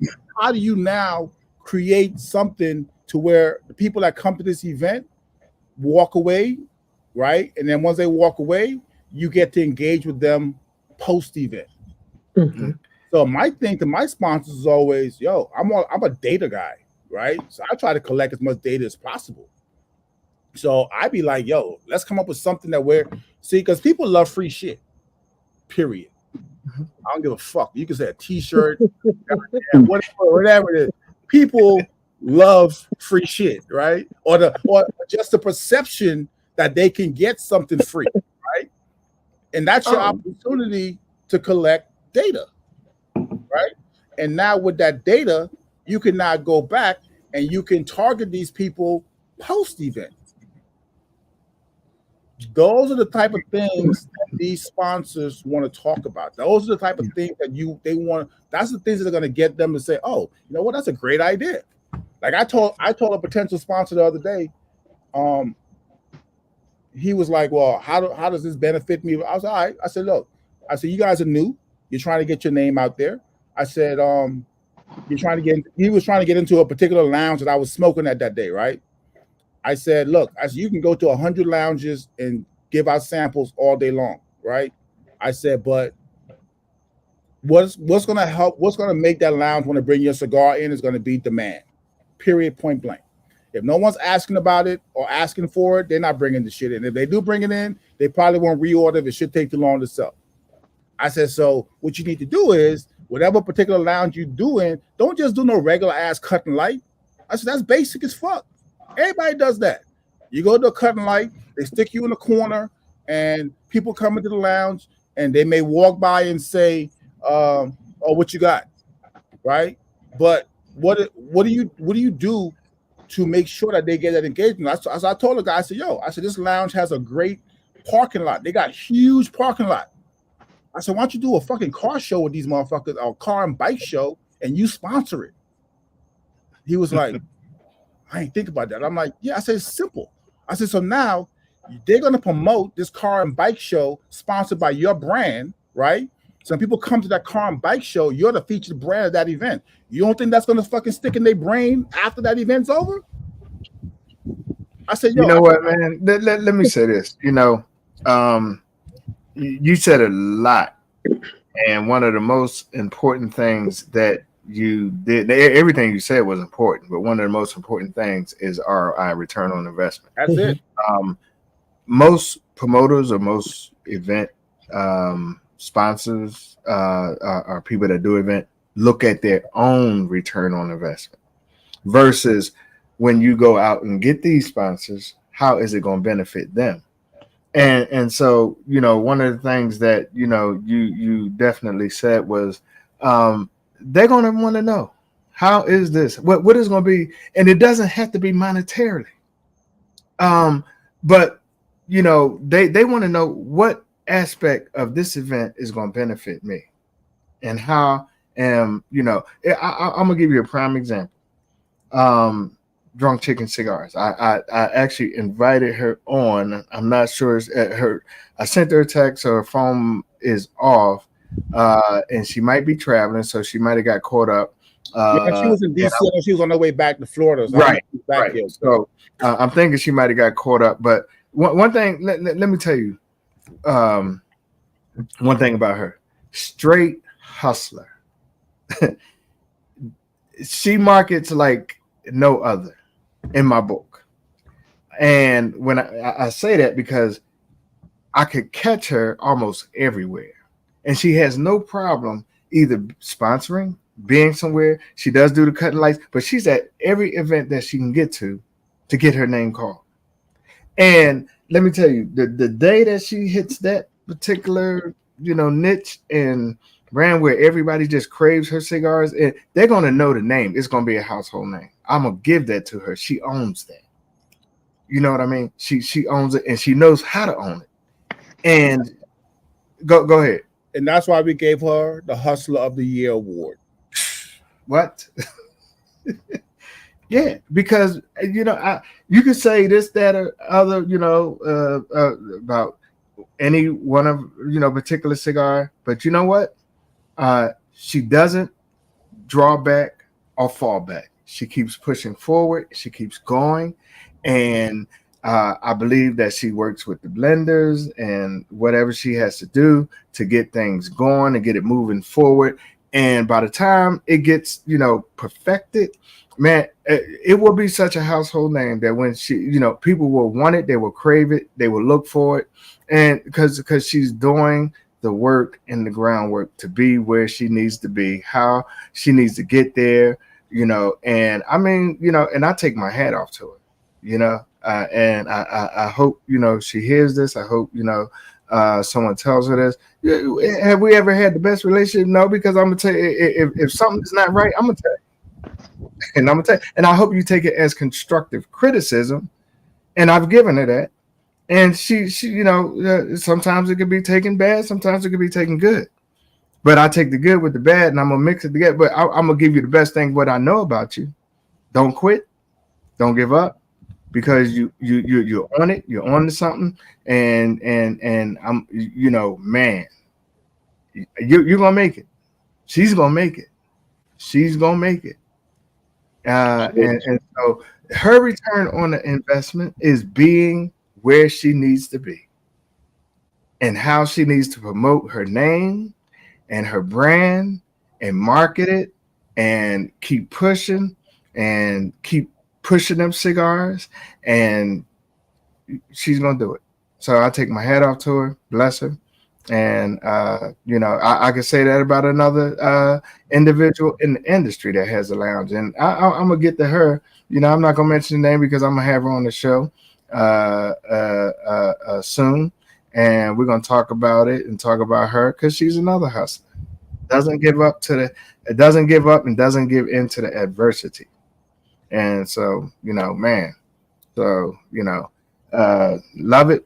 now create something to where the people that come to this event walk away, right? And then once they walk away, you get to engage with them post event. Mm-hmm. So my thing to my sponsors is always, yo, I'm a data guy, right? So I try to collect as much data as possible. So I'd be like, yo, let's come up with something that because people love free shit, period. I don't give a fuck. You can say a t-shirt, whatever it is. People love free shit, right? Or just the perception that they can get something free, right? And that's your Oh, opportunity to collect data, right? And now with that data, you can now go back and you can target these people post event. Those are the type of things that these sponsors want to talk about. Those are the type of things that they want. That's the things that are going to get them to say, "Oh, you know what? That's a great idea." Like I told a potential sponsor the other day. He was like, "Well, how does this benefit me?" I was all right. I said, "Look, I said you guys are new. You're trying to get your name out there." I said, "You're trying to get." He was trying to get into a particular lounge that I was smoking at that day, right? I said, look, I said, you can go to 100 lounges and give out samples all day long, right? I said, but what's going to help, what's going to make that lounge want to bring your cigar in is going to be demand, period, point blank. If no one's asking about it or asking for it, they're not bringing the shit in. If they do bring it in, they probably won't reorder if it should take too long to sell. I said, so what you need to do is, whatever particular lounge you're doing, don't just do no regular ass cut and light. I said, that's basic as fuck. Everybody does that. You go to a cut and light, they stick you in the corner, and people come into the lounge, and they may walk by and say, "Oh, what you got?" Right? But what do you do to make sure that they get that engagement? As I told the guy, I said, "Yo, I said this lounge has a great parking lot. They got huge parking lot." I said, "Why don't you do a fucking car show with these motherfuckers, or car and bike show, and you sponsor it?" He was like, I ain't think about that. I'm like, yeah. I said, it's simple. I said, so now they're going to promote this car and bike show sponsored by your brand, right? So when people come to that car and bike show, you're the featured brand of that event. You don't think that's going to fucking stick in their brain after that event's over? I said, yo. you know what, man? Let me say this. You said a lot. And one of the most important things that you did, everything you said was important, but one of the most important things is ROI, return on investment. That's it. Most promoters or most event sponsors or people that do event look at their own return on investment versus when you go out and get these sponsors, how is it going to benefit them? And so, one of the things that, you definitely said was they're going to want to know, how is this? What is going to be? And it doesn't have to be monetarily. But, they want to know what aspect of this event is going to benefit me and how I'm going to give you a prime example. Drunk Chicken Cigars. I actually invited her on. I'm not sure it's at her. I sent her a text. So her phone is off, and she might be traveling, so she might have got caught up. Yeah, she was in DC. She was on her way back to Florida. So right. Here, so I'm thinking she might have got caught up. But one thing, let me tell you, one thing about her: straight hustler. She markets like no other in my book. And when I say that because I could catch her almost everywhere. And she has no problem either sponsoring, being somewhere. She does do the cutting lights, but she's at every event that she can get to get her name called. And let me tell you, the day that she hits that particular, niche and brand where everybody just craves her cigars, and they're going to know the name. It's going to be a household name. I'm going to give that to her. She owns that. You know what I mean? She owns it, and she knows how to own it. And go ahead. And that's why we gave her the Hustler of the Year award. What? Yeah, because you could say this, that, or other, about any one of particular cigar, but you know what? She doesn't draw back or fall back. She keeps pushing forward. She keeps going, and I believe that she works with the blenders and whatever she has to do to get things going and get it moving forward. And by the time it gets, perfected, man, it will be such a household name that when she, people will want it, they will crave it, they will look for it. And because she's doing the work and the groundwork to be where she needs to be, how she needs to get there, And I mean, and I take my hat off to her, and I hope, she hears this. I hope, someone tells her this. Have we ever had the best relationship? No, because I'm gonna tell you, if something's not right, I'm gonna tell you, and I'm gonna tell you, and I hope you take it as constructive criticism. And I've given her that, and she, sometimes it could be taken bad, sometimes it could be taken good. But I take the good with the bad, and I'm gonna mix it together. But I'm gonna give you the best thing what I know about you. Don't quit, don't give up, because you're on it. You're on to something, and I'm, man, you're gonna make it. She's gonna make it. She's gonna make it. And so her return on the investment is being where she needs to be, and how she needs to promote her name and her brand and market it and keep pushing them cigars, and she's gonna do it. So I take my hat off to her, bless her. And I could say that about another individual in the industry that has a lounge, and I'm gonna get to her. I'm not gonna mention the name because I'm gonna have her on the show soon, and we're gonna talk about it and talk about her, because she's another hustler. Doesn't give up and doesn't give in to the adversity. And so, man, so, love it.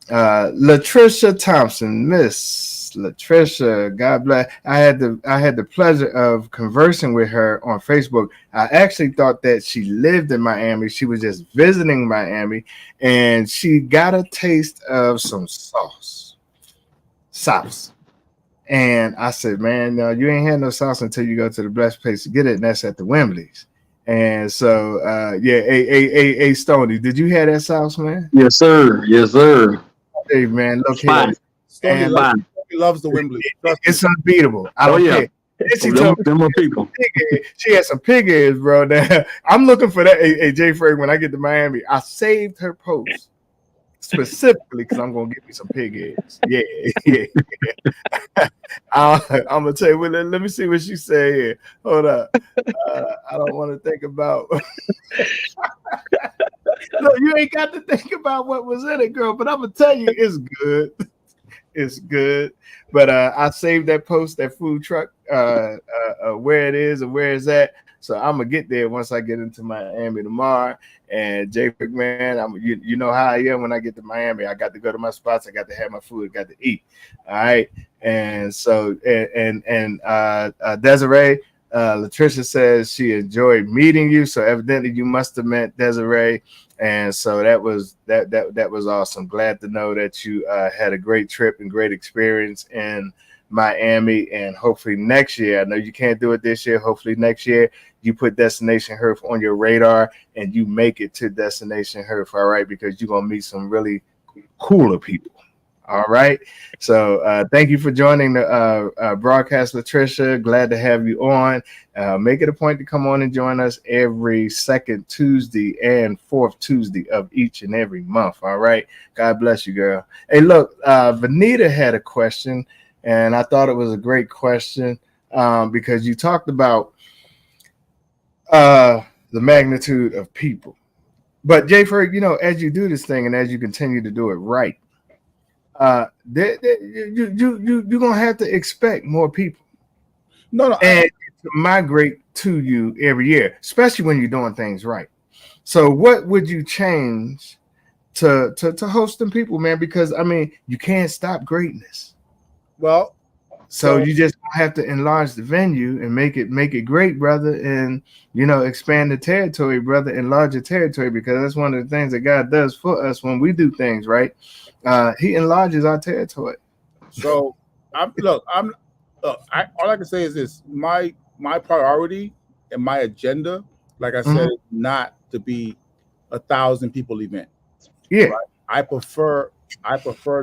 Latricia Thompson, Miss Latricia, God bless. I had the pleasure of conversing with her on Facebook. I actually thought that she lived in Miami. She was just visiting Miami, and she got a taste of some sauce. And I said, man, no, you ain't had no sauce until you go to the best place to get it, and that's at the Wembley's. And so, hey, Stoney, did you have that sauce, man? Yes, sir. Yes, sir. Hey, man, look Fine. here. Stoney loves the Wembley. It's unbeatable. I don't care. And she told me people. she had some pig ears, bro. Now, I'm looking for that. Hey, Jay Ferg, when I get to Miami, I saved her post specifically because I'm gonna get me some pig ears. Yeah. I'm gonna tell you. Well, let me see what she said here. Hold up. I don't want to think about. Look, you ain't got to think about what was in it, girl. But I'm gonna tell you, it's good. It's good. But I saved that post, that food truck, where it is and where it's at. So I'm gonna get there once I get into Miami tomorrow. And Jay McMahon, you know how I am when I get to Miami. I got to go to my spots. I got to have my food. I got to eat. All right. And so and Desiree, Latricia says she enjoyed meeting you. So evidently you must have met Desiree. And so that was awesome. Glad to know that you had a great trip and great experience in Miami. And hopefully next year, I know you can't do it this year. Hopefully next year you put Destination Herf on your radar and you make it to Destination Herf. All right, because you're gonna meet some really cooler people. All right. So thank you for joining the broadcast, Latricia. Glad to have you on. Make it a point to come on and join us every second Tuesday and fourth Tuesday of each and every month. All right. God bless you, girl. Hey, look, Venita had a question, and I thought it was a great question because you talked about the magnitude of people. But Jay Ferg, as you do this thing and as you continue to do it right, you're gonna have to expect more people. And to migrate to you every year, especially when you're doing things right. So, what would you change to host them people, man? Because I mean, you can't stop greatness. Well, so you just have to enlarge the venue and make it great, brother, and expand the territory, brother, enlarge the territory, because that's one of the things that God does for us when we do things right. He enlarges our territory. So all I can say is this: my priority and my agenda, like I said, is not to be 1,000 people event. Yeah, right? I prefer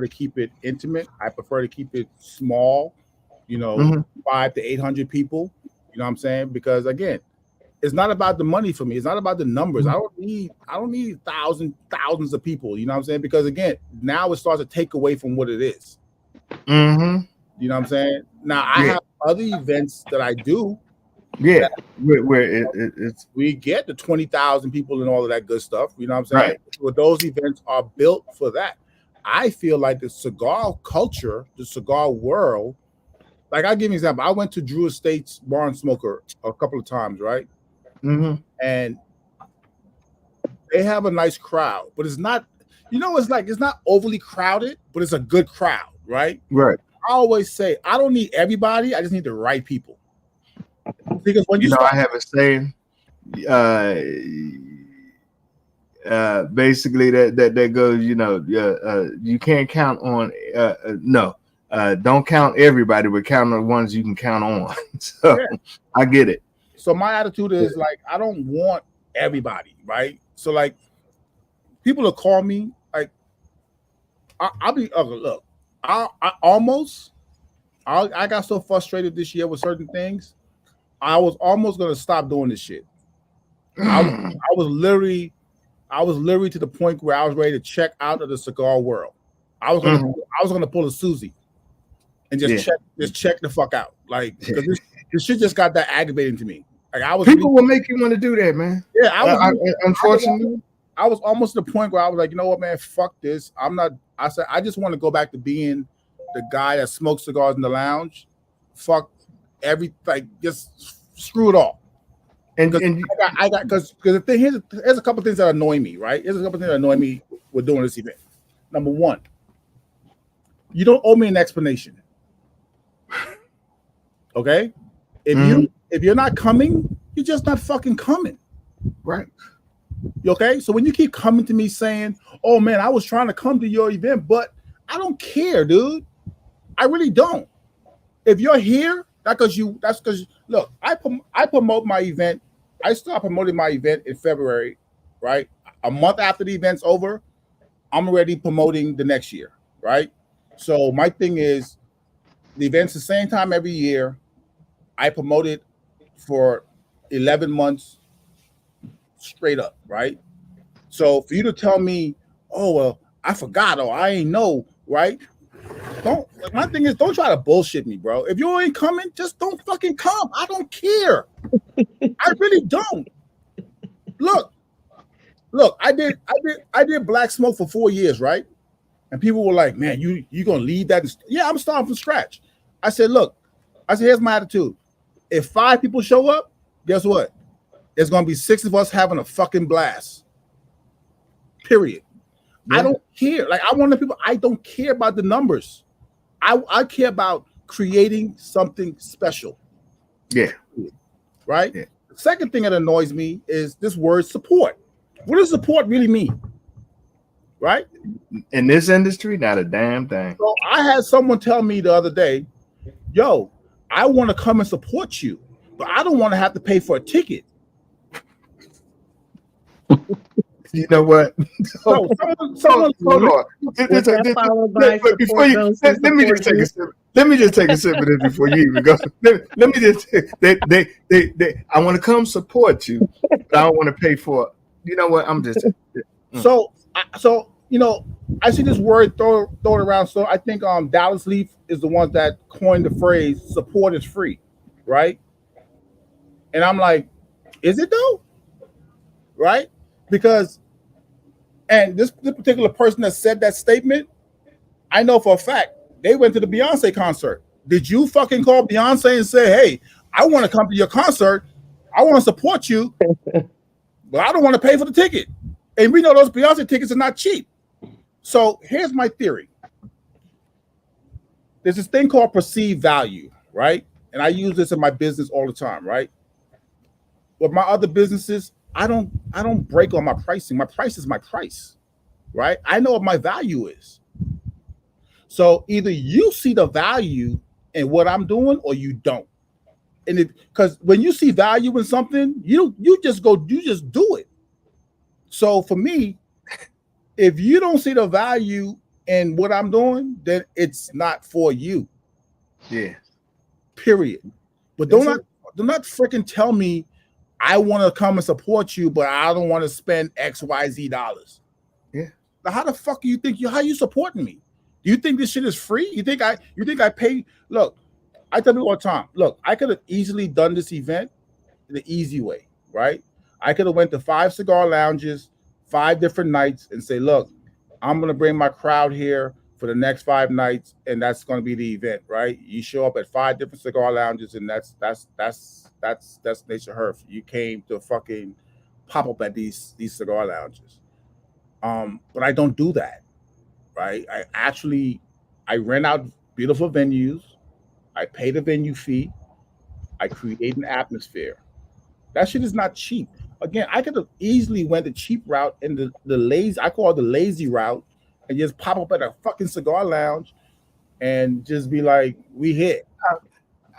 to keep it intimate. I prefer to keep it small. 500 to 800 people. You know what I'm saying? Because again, it's not about the money for me. It's not about the numbers. I don't need thousands of people. You know what I'm saying? Because again, now it starts to take away from what it is. Mm-hmm. You know what I'm saying? Now I have other events that I do Yeah, where it's We get the 20,000 people and all of that good stuff. You know what I'm saying? right. Well, those events are built for that. I feel like the cigar culture, the cigar world, like I'll give you an example. I went to Drew Estate's Bar and Smoker a couple of times, right? Mm-hmm. And they have a nice crowd, but it's not, it's not overly crowded, but it's a good crowd, right? Right. I always say I don't need everybody, I just need the right people. Because when you I have a saying, basically that goes, you can't count on don't count everybody, but count on the ones you can count on. So yeah. I get it. So my attitude is like I don't want everybody, right? So like people will call me like I'll be look, I got so frustrated this year with certain things. I was almost gonna stop doing this shit. I was literally to the point where I was ready to check out of the cigar world. I was gonna pull a Susie and just check the fuck out. Like because this shit just got that aggravating to me. Like people will make you want to do that, man. Yeah, unfortunately. I was almost to the point where I was like, you know what, man, fuck this. I said I just want to go back to being the guy that smokes cigars in the lounge. Fuck everything, just screw it all. And I got because the thing here's a couple things that annoy me, right? Here's a couple things that annoy me with doing this event. Number one, you don't owe me an explanation. Okay? If you're not coming, you're just not fucking coming. Right. Okay? So when you keep coming to me saying, oh man, I was trying to come to your event, but I don't care, dude. I really don't. If you're here, that's because look, I promote my event. I start promoting my event in February, right? A month after the event's over, I'm already promoting the next year, right? So my thing is the event's the same time every year. I promote it for 11 months straight up, right? So for you to tell me, oh well, I forgot or I ain't know, right? My thing is don't try to bullshit me, bro. If you ain't coming, just don't fucking come. I don't care. I really don't. Look, I did Black Smoke for 4 years, right? And people were like, man, you gonna leave that? Yeah, I'm starting from scratch. I said, here's my attitude. If 5 people show up, guess what? There's gonna be 6 of us having a fucking blast. Period. Yeah. I don't care. Like I want the people. I don't care about the numbers. I care about creating something special. Yeah. Right. Yeah. The second thing that annoys me is this word support. What does support really mean? Right. In this industry, not a damn thing. So I had someone tell me the other day, yo, I want to come and support you, but I don't want to have to pay for a ticket. You know what? So someone hold on. Let me just take a sip. Let me just take a sip of this before you even go. Let me just. I want to come support you, but I don't want to pay for it. You know what? I'm just. So I see this word thrown around. So I think Dallas Leaf is the one that coined the phrase "support is free," right? And I'm like, is it though? Right? Because, and this particular person that said that statement, I know for a fact they went to the Beyonce concert. Did you fucking call Beyonce and say, hey, I want to come to your concert. I want to support you, but I don't want to pay for the ticket. And we know those Beyonce tickets are not cheap. So here's my theory. There's this thing called perceived value, right? And I use this in my business all the time, right? With my other businesses, I don't break on my pricing. My price is my price, right? I know what my value is. So either you see the value in what I'm doing or you don't. And because when you see value in something, you just do it. So for me, if you don't see the value in what I'm doing, then it's not for you. Yeah. Period. But do not freaking tell me I want to come and support you, but I don't want to spend XYZ dollars. Yeah. Now, how the fuck do you think how you supporting me? Do you think this shit is free? You think I pay? Look, I tell people all the time, look, I could have easily done this event the easy way, right? I could have went to 5 cigar lounges, 5 different nights, and say, look, I'm gonna bring my crowd here for the next 5 nights, and that's gonna be the event, right? You show up at 5 different cigar lounges, and that's Destination Herf. You came to fucking pop up at these cigar lounges. But I don't do that, right? I rent out beautiful venues. I pay the venue fee. I create an atmosphere. That shit is not cheap. Again, I could have easily went the cheap route and the lazy, I call it the lazy route, and just pop up at a fucking cigar lounge and just be like, we hit.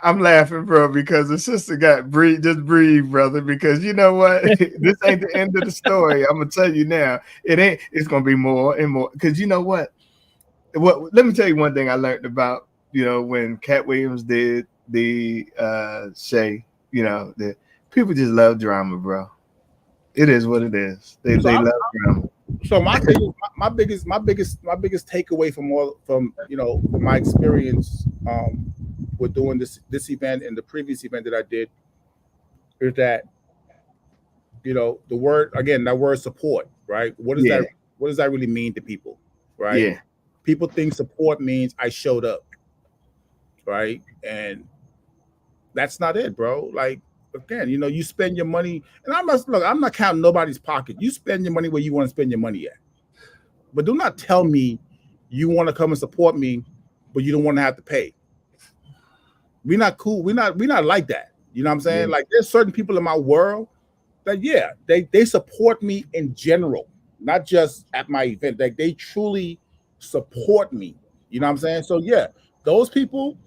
I'm laughing, bro, because the sister got breathe. Just breathe, brother, because you know what? This ain't the end of the story. I'm gonna tell you now. It ain't. It's gonna be more and more. Because you know what? Let me tell you one thing I learned about. When Cat Williams did the Shay. The people just love drama, bro. It is what it is. They love drama. So my biggest takeaway from my experience with doing this event and the previous event that I did is that that word support, right? What does that really mean to people, right? Yeah. People think support means I showed up, right? And that's not it, bro. Like, again, you spend your money, and I'm not counting nobody's pocket. You spend your money where you want to spend your money at. But do not tell me you want to come and support me, but you don't want to have to pay. We're not cool. We're not like that. You know what I'm saying? Yeah. Like, there's certain people in my world that they support me in general, not just at my event. Like, they truly support me. You know what I'm saying? So yeah, those people,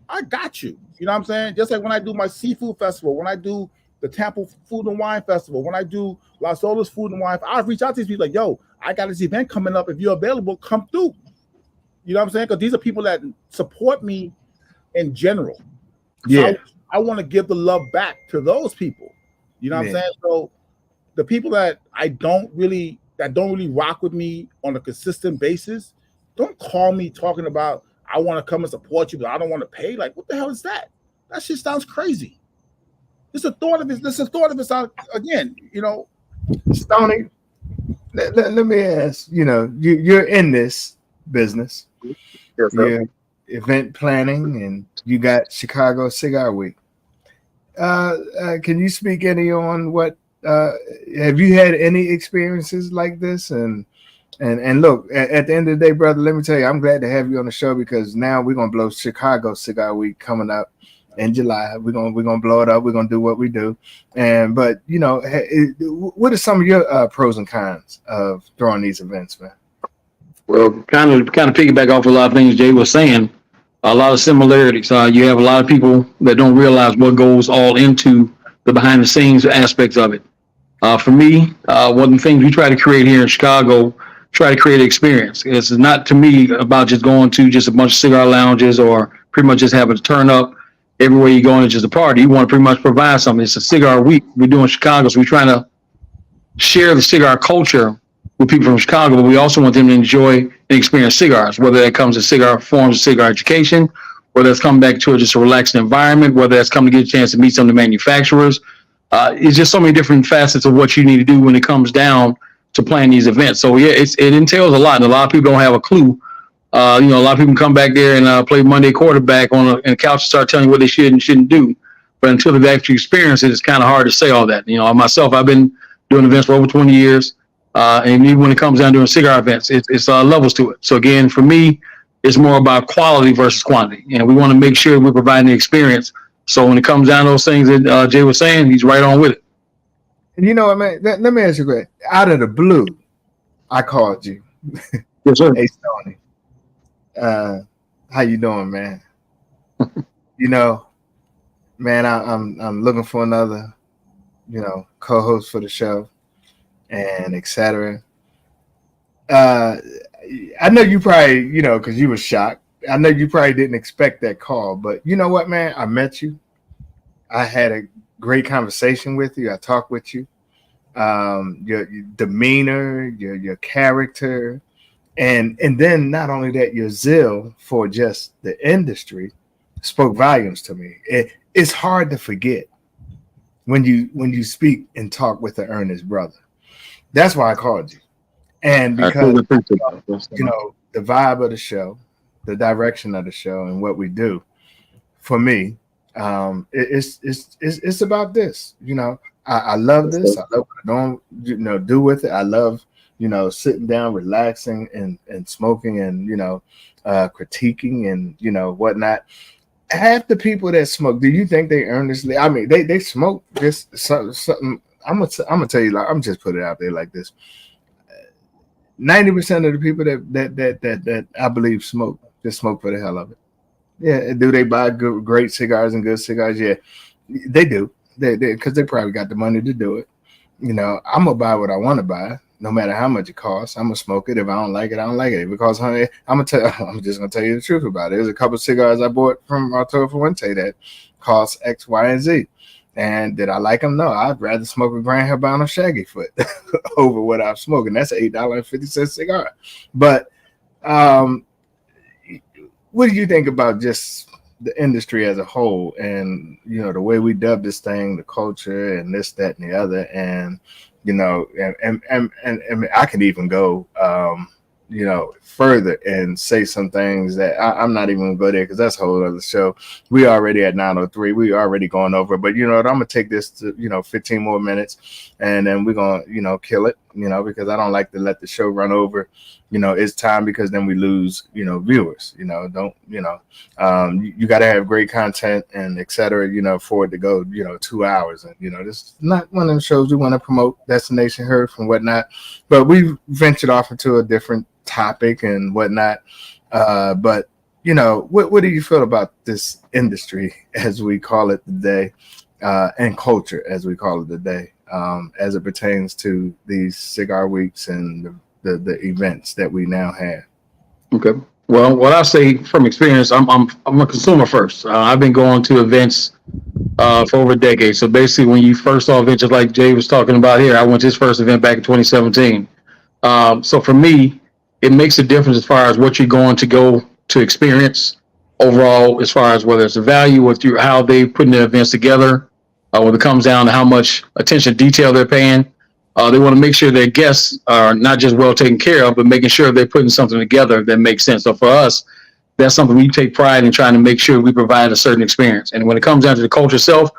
I got you. You know what I'm saying? Just like when I do my seafood festival, when I do the Tampa Food and Wine Festival, when I do Las Olas Food and Wine, I reach out to these people like, yo, I got this event coming up. If you're available, come through. You know what I'm saying? Because these are people that support me in general. Yeah. So I want to give the love back to those people. You know what I'm saying? So the people that don't really rock with me on a consistent basis, don't call me talking about, I want to come and support you, but I don't want to pay. Like, what the hell is that? That shit sounds crazy. It's a thought of it. Again, Stoney, let me ask, you're in this business. Yes, you're event planning, and you got Chicago Cigar Week. Can you speak any on what, have you had any experiences like this? And look, at the end of the day, brother, let me tell you, I'm glad to have you on the show, because now we're gonna blow Chicago Cigar Week coming up in July. We're gonna blow it up. We're gonna do what we do. But what are some of your pros and cons of throwing these events, man? Well, kind of piggyback off a lot of things Jay was saying. A lot of similarities. You have a lot of people that don't realize what goes all into the behind the scenes aspects of it. For me, one of the things we try to create here in Chicago, try to create an experience. It's not, to me, about just going to just a bunch of cigar lounges or pretty much just having to turn up everywhere you go and it's just a party. You want to pretty much provide something. It's a cigar week we do in Chicago, so we're trying to share the cigar culture with people from Chicago, but we also want them to enjoy and experience cigars, whether that comes in cigar forms of cigar education, whether that's coming back to just a relaxed environment, whether that's coming to get a chance to meet some of the manufacturers. It's just so many different facets of what you need to do when it comes down to plan these events. So yeah, it entails a lot, and a lot of people don't have a clue. A lot of people come back there and play Monday quarterback on a couch and start telling you what they should and shouldn't do. But until they've actually experienced it, it's kind of hard to say all that. Myself, I've been doing events for over 20 years. And even when it comes down to cigar events, it's levels to it. So again, for me, it's more about quality versus quantity. And we want to make sure we're providing the experience. So when it comes down to those things that Jay was saying, he's right on with it. And you know what, man? Let me ask you a question. Out of the blue, I called you. Yes, sir. Hey, Stoney. How you doing, man? Man, I'm looking for another, co-host for the show, and etc. I know you probably, because you were shocked. I know you probably didn't expect that call, but you know what, man? I met you. I had a great conversation with you. I talked with you. Your demeanor, your character, and then not only that, your zeal for just the industry spoke volumes to me. It's hard to forget. when you speak and talk with the earnest brother. That's why I called you. And I because truly appreciate that. you know the vibe of the show, the direction of the show, and what we do. For me, it's about this. I love this. I love what I don't do with it. I love sitting down, relaxing, and smoking, and critiquing, and whatnot. Half the people that smoke, do you think they earnestly? I mean, they smoke just something. I'm gonna tell you, like, I'm just put it out there like this. 90% of the people that I believe smoke just smoke for the hell of it. Yeah, do they buy great cigars and good cigars? Yeah, they do. They because they probably got the money to do it. I'm gonna buy what I want to buy, no matter how much it costs. I'm gonna smoke it. If I don't like it, I don't like it. Because honey, I'm just gonna tell you the truth about it. There's a couple of cigars I bought from Arturo Fuente that cost X, Y, and Z. And did I like them? No, I'd rather smoke a Grand Habano Shaggy Foot over what I'm smoking. That's an $8.50 cigar. But what do you think about just the industry as a whole, and the way we dub this thing, the culture, and this, that, and the other, and and I could even go further and say some things that I'm not even gonna go there because that's a whole other show. We already at 9:03. We already going over, but I'm gonna take this to 15 more minutes, and then we're gonna kill it. Because I don't like to let the show run over. It's time, because then we lose viewers. You got to have great content and etc. For it to go 2 hours, and this is not one of them shows we want to promote Destination Heard from whatnot. But we ventured off into a different topic and whatnot. But what do you feel about this industry, as we call it today, and culture, as we call it today, as it pertains to these cigar weeks and the events that we now have? Okay. Well, what I say from experience, I'm a consumer first. I've been going to events for over a decade. So basically, when you first saw events, just like Jay was talking about here, I went to his first event back in 2017. So for me, it makes a difference as far as what you're going to go to experience overall, as far as whether it's the value, how they putting the events together, when it comes down to how much attention to detail they're paying. They want to make sure their guests are not just well taken care of, but making sure they're putting something together that makes sense. So for us, that's something we take pride in, trying to make sure we provide a certain experience. And when it comes down to the culture itself,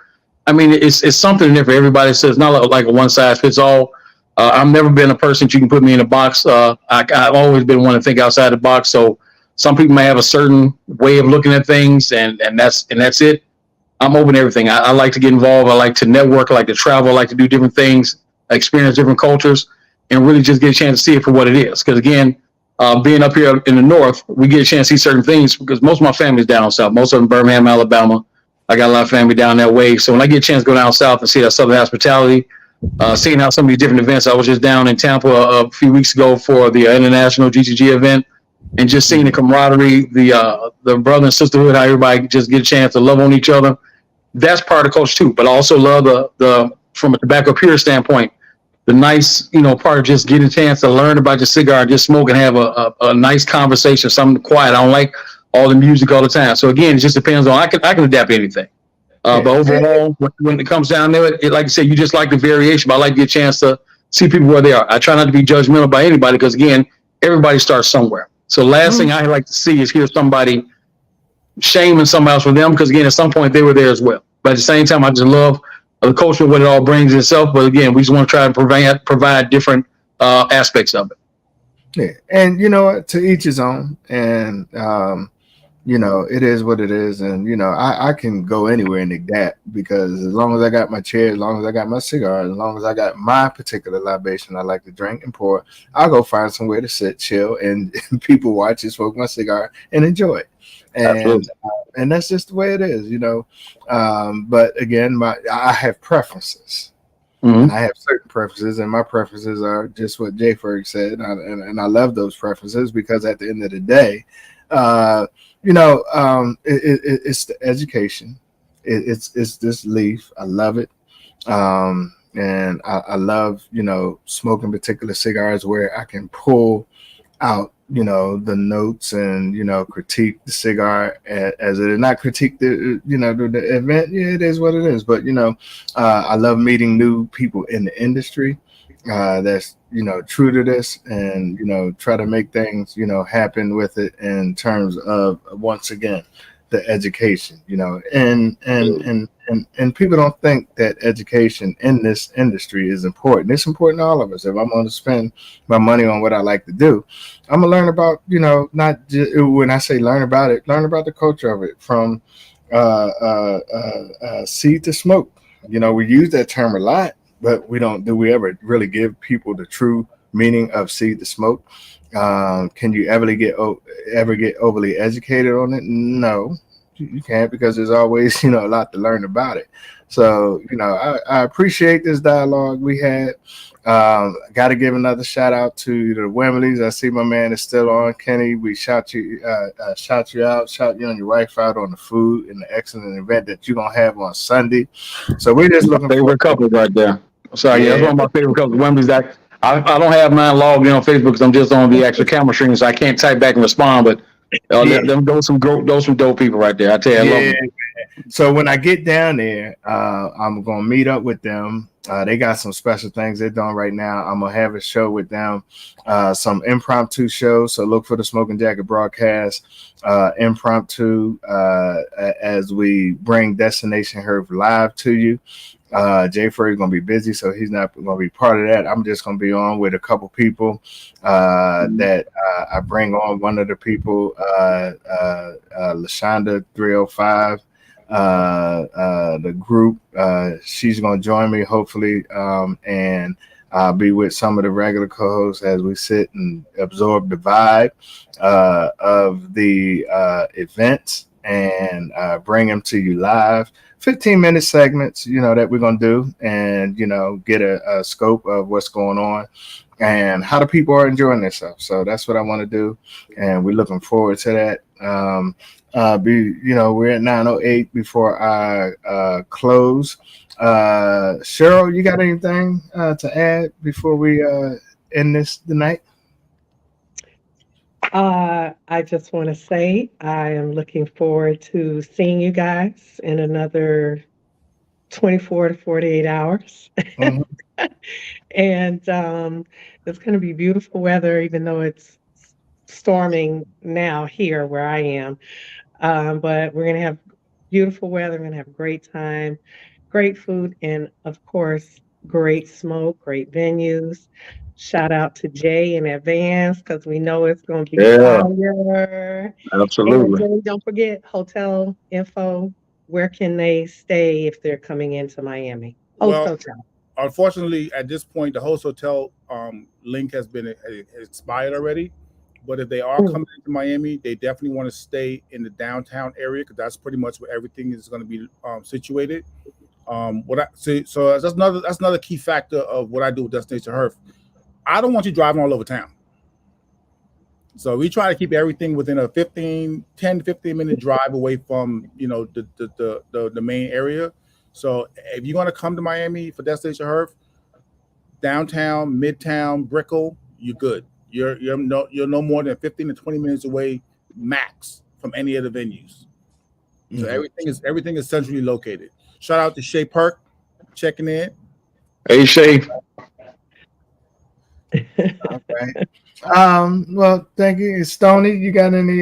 I mean, it's something there for everybody. So it's not like a one size fits all. I've never been a person that you can put me in a box. I've always been one to think outside the box. So some people may have a certain way of looking at things, and that's it. I'm open to everything. I like to get involved. I like to network. I like to travel. I like to do different things, experience different cultures, and really just get a chance to see it for what it is. Because again, being up here in the north, we get a chance to see certain things because most of my family's down south. Most of them Birmingham, Alabama. I got a lot of family down that way. So when I get a chance to go down south and see that southern hospitality, seeing how some of these different events, I was just down in Tampa a few weeks ago for the international GTG event, and just seeing the camaraderie, the brother and sisterhood, how everybody just get a chance to love on each other. That's part of the culture too. But I also love the from a tobacco pure standpoint, the nice, part of just getting a chance to learn about your cigar, just smoke and have a nice conversation, something quiet. I don't like all the music all the time. So again, it just depends on, I can adapt to anything. But overall, when it comes down to it, like I said, you just like the variation, but I like to get a chance to see people where they are. I try not to be judgmental by anybody because again, everybody starts somewhere. So last thing I like to see is hear somebody shaming somebody else for them, because again, at some point they were there as well. But at the same time, I just love the culture, what it all brings itself. But again, we just want to try and provide different aspects of it. Yeah, and to each his own, and it is what it is, and I can go anywhere in the gap, because as long as I got my chair, as long as I got my cigar, as long as I got my particular libation I like to drink and pour, I'll go find somewhere to sit, chill, and people watch and smoke my cigar and enjoy it. And that's just the way it is, But again, I have preferences. And I have certain preferences, and my preferences are just what Jay Ferg said, and I love those preferences because at the end of the day, it's the education. It's this leaf. I love it, and I love smoking particular cigars where I can pull out you know, the notes and, you know, critique the cigar as it is. Not critique the, you know, the event. Yeah, it is what it is. But, you know, I love meeting new people in the industry that's, you know, true to this and, you know, try to make things, you know, happen with it in terms of, once again, the education, you know, and people don't think that education in this industry is important. It's important to all of us. If I'm going to spend my money on what I like to do, I'm gonna learn about, you know, not just, when I say learn about it, learn about the culture of it from seed to smoke. You know, we use that term a lot, but we don't. Do we ever really give people the true meaning of seed to smoke? Can you ever get overly educated on it? No, you can't, because there's always, you know, a lot to learn about it. So, you know, I appreciate this dialogue we had. Got to give another shout out to the Wemleys. I see my man is still on. Kenny, we shout you out, shout you and your wife out on the food and the excellent event that you're gonna have on Sunday. So we're just looking Favorite couple right there. Sorry, yeah, that's Yeah, one of my favorite couples. Wembley's that I don't have mine logged in on Facebook because I'm just on the actual camera screen, so I can't type back and respond. But yeah, those some dope people right there. I tell you, I love yeah. them. So when I get down there, I'm gonna meet up with them. They got some special things they're doing right now. I'm gonna have a show with them, some impromptu shows. So look for the Smoking Jacket broadcast, impromptu, as we bring Destination Herb live to you. Jay Ferg is gonna be busy, so he's not gonna be part of that. I'm just gonna be on with a couple people that I bring on. One of the people, Lashonda 305. The group, she's going to join me hopefully, and I'll be with some of the regular co-hosts as we sit and absorb the vibe of the events and bring them to you live. 15-minute segments, you know, that we're going to do, and, you know, get a scope of what's going on and how the people are enjoying themselves. So that's what I want to do, and we're looking forward to that. You know, we're at 9:08 before I close. Sheryl, you got anything to add before we end this tonight? I just want to say I am looking forward to seeing you guys in another 24 to 48 hours. Mhm. And it's going to be beautiful weather, even though it's storming now here where I am. But we're going to have beautiful weather. We're going to have a great time, great food, and of course, great smoke, great venues. Shout out to Jay in advance because we know it's going to be Yeah, fire. And absolutely. Jay, don't forget hotel info. Where can they stay if they're coming into Miami? Host Well, hotel. unfortunately, at this point, the host hotel link has been expired already. But if they are Mm. coming into Miami, they definitely want to stay in the downtown area because that's pretty much where everything is going to be situated. What I see, so that's another key factor of what I do with Destination Herf. I don't want you driving all over town. So we try to keep everything within a 10 to 15 minute drive away from, you know, the main area. So if you're going to come to Miami for Destination Herf, downtown, midtown, Brickell, you're good. You're no more than 15 to 20 minutes away max from any of the venues. So Mhm. everything is centrally located. Shout out to Shay Perk checking in. Hey Shay, All right. Well, thank you. Stoney, you got any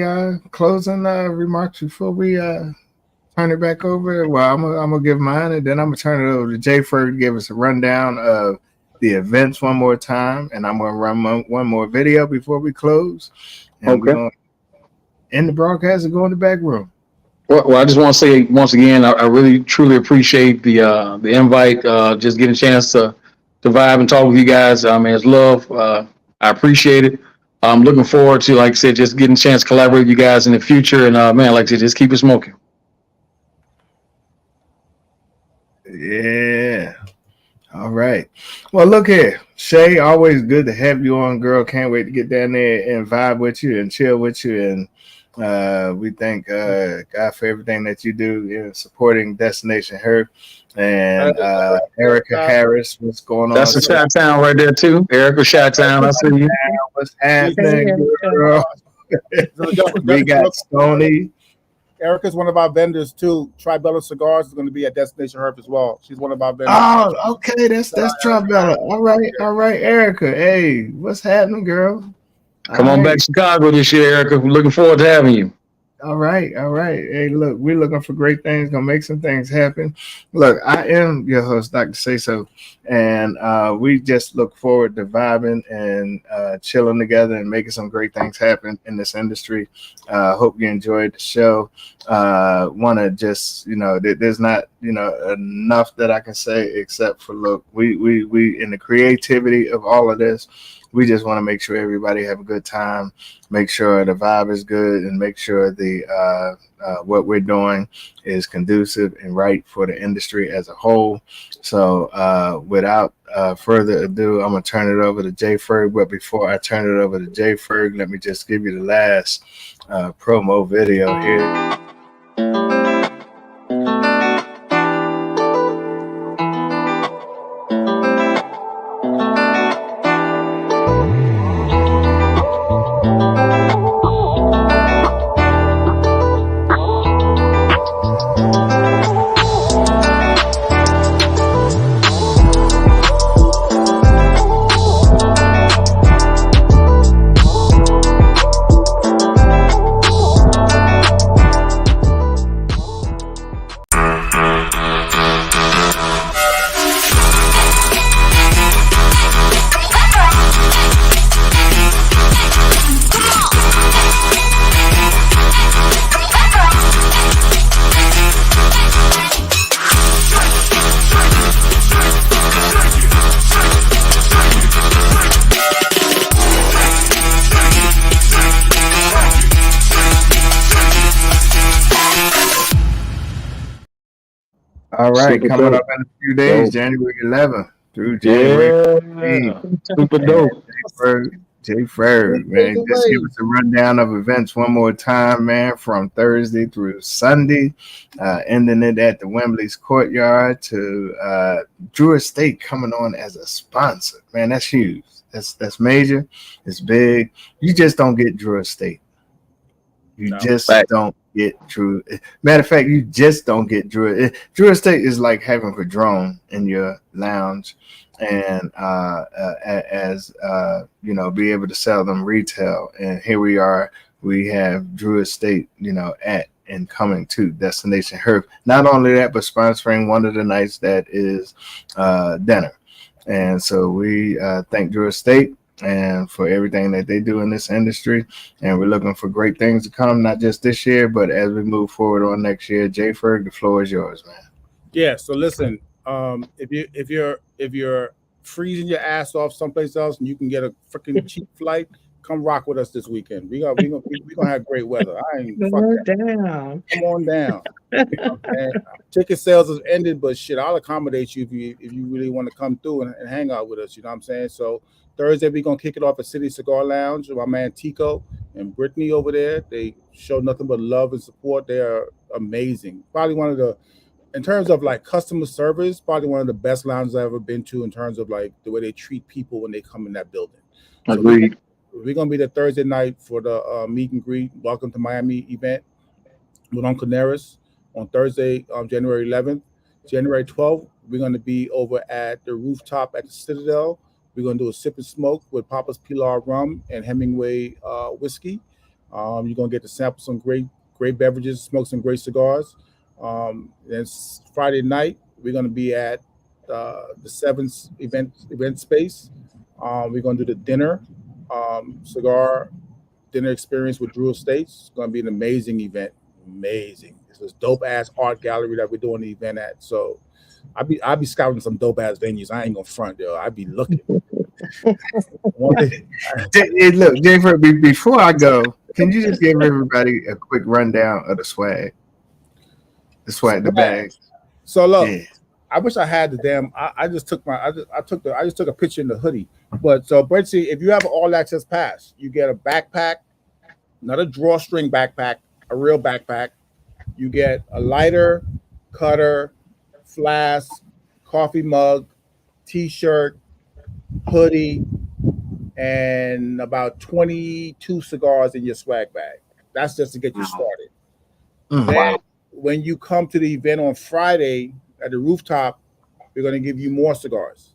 closing remarks before we turn it back over? Well, I'm gonna give mine, and then I'm gonna turn it over to Jay Ferg to give us a rundown of the events one more time, and I'm gonna run one more video before we close, and we're okay. gonna end the broadcast and go in the back room. Well, I just want to say once again, I really truly appreciate the invite. Just getting a chance to vibe and talk with you guys. I mean, it's love. I appreciate it. I'm looking forward to, like I said, just getting a chance to collaborate with you guys in the future. And man, like I said, just keep it smoking. Yeah. All right. Well, look here, Shay. Always good to have you on, girl. Can't wait to get down there and vibe with you and chill with you. And we thank God for everything that you do in supporting Destination Herb and Erica Harris. What's going on? That's a Chi Town right there too. Erica Chi Town. I see you. what's Hey, happening, Erica. girl? So We got Stoney. Erica's one of our vendors too. Tribella Cigars is going to be at Destination Herb as well. She's one of our vendors. Oh, okay, that's Trabella. All right, Erica. Hey, what's happening, girl? Come All on back right. to Chicago this year, Erica. We're looking forward to having you. All right. Hey, look, we're looking for great things, gonna make some things happen. Look, I am your host, Dr. Sayso, and we just look forward to vibing and chilling together and making some great things happen in this industry. Hope you enjoyed the show. Want to just, there's not, enough that I can say except for look, we in the creativity of all of this. We just want to make sure everybody have a good time, make sure the vibe is good, and make sure the what we're doing is conducive and right for the industry as a whole. So without further ado, I'm going to turn it over to Jay Ferg. But before I turn it over to Jay Ferg, let me just give you the last promo video here. All right, Super coming dope. up in a few days, Dope. January 11th through January 15th. Super dope. Jay Ferg, man, just give us a rundown of events one more time, man, from Thursday through Sunday, ending it at the Wembley's Courtyard to Drew Estate coming on as a sponsor. Man, that's huge. That's major. It's big. You just don't get Drew Estate. You just don't get Drew. Matter of fact, you just don't get Drew. Drew Estate is like having a Padron in your lounge, and be able to sell them retail. And here we are. We have Drew Estate, at and coming to Destination Herb. Not only that, but sponsoring one of the nights that is dinner. And so we thank Drew Estate and for everything that they do in this industry. And we're looking for great things to come, not just this year, but as we move forward on next year. Jay Ferg, the floor is yours, man. Yeah. So listen, if you're freezing your ass off someplace else and you can get a freaking cheap flight, come rock with us this weekend. We're gonna have great weather. I ain't fuck that. Down. Come on down. And ticket sales has ended, but shit, I'll accommodate you if you really want to come through and hang out with us. You know what I'm saying? So Thursday we're gonna kick it off at City Cigar Lounge with my man Tico and Brittany over there. They show nothing but love and support. They are amazing. Probably one of the, in terms of like customer service, probably one of the best lounges I've ever been to in terms of like the way they treat people when they come in that building. Agreed. So we're gonna be there Thursday night for the meet and greet, welcome to Miami event with Uncle Neris on Thursday, January 11th. January 12th, we're gonna be over at the rooftop at the Citadel. We're gonna do a sip and smoke with Papa's Pilar rum and Hemingway whiskey. You're gonna get to sample some great beverages, smoke some great cigars. Then Friday night, we're gonna be at the Seventh event space. We're gonna do the dinner, cigar dinner experience with Drew Estates. It's gonna be an amazing event. Amazing. It's this dope ass art gallery that we're doing the event at. So I'll be scouting some dope ass venues. I ain't gonna front, yo. I be looking. Hey, look, Jennifer, before I go, can you just give everybody a quick rundown of the swag? The bag. So look, Yeah. I wish I had the damn. I just took a picture in the hoodie. But so Betsy, if you have an all access pass, you get a backpack, not a drawstring backpack, a real backpack. You get a lighter, cutter, flask, coffee mug, t-shirt, hoodie, and about 22 cigars in your swag bag. That's just to get you started. Mm. Then when you come to the event on Friday at the rooftop, we're going to give you more cigars.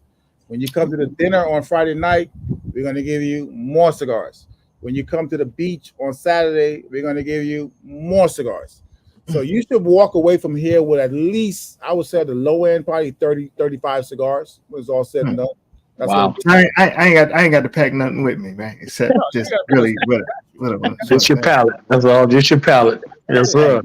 When you come to the dinner on Friday night, we're going to give you more cigars. When you come to the beach on Saturday, we're going to give you more cigars. So you should walk away from here with at least, I would say, at the low end, probably 30, 35 cigars when it's all said and done. That's Wow. I ain't got to pack nothing with me, man, except just really what Just your palate. That's all. Just your palate. Yes, sir.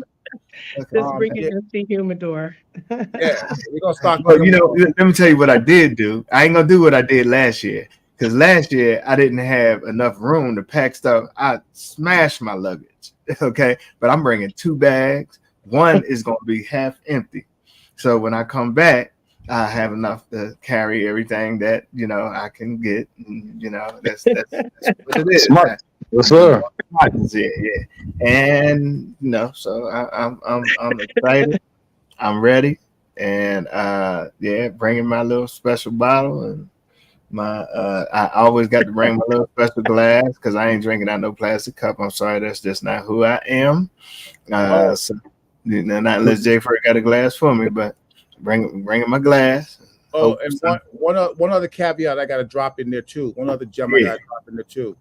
Just bring yeah, an empty humidor. yeah, we're gonna start. But let me tell you what I did do. I ain't gonna do what I did last year because last year I didn't have enough room to pack stuff. I smashed my luggage. Okay, but I'm bringing 2 bags. One is gonna be half empty. So when I come back, I have enough to carry everything that I can get. That's what it is. Smart. Yes, sir. Yeah. And so I'm excited. I'm ready, and bringing my little special bottle and my I always got to bring my little special glass because I ain't drinking out no plastic cup. I'm sorry, that's just not who I am. So not unless Jay Ferg got a glass for me, but bringing my glass. Oh, and one other caveat I got to drop in there too. One other gem I got to drop in there too.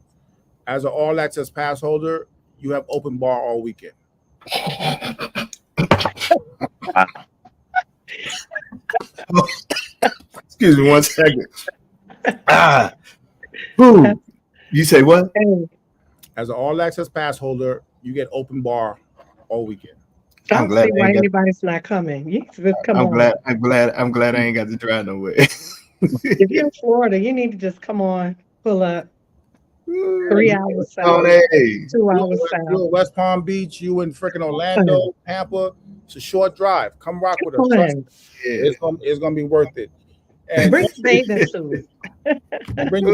As an all access pass holder, you have open bar all weekend. Excuse me 1 second. Who? You say what? As an all access pass holder, you get open bar all weekend. I don't see why anybody's not coming. You just come on. I'm glad I ain't got to drive nowhere. If you're in Florida, you need to just come on, pull up. 3 hours south, 2 hours south. You in West Palm Beach, you in freaking Orlando, Tampa. It's a short drive. Come rock with us. It's gonna be worth it. And bring your bathing suit. Bring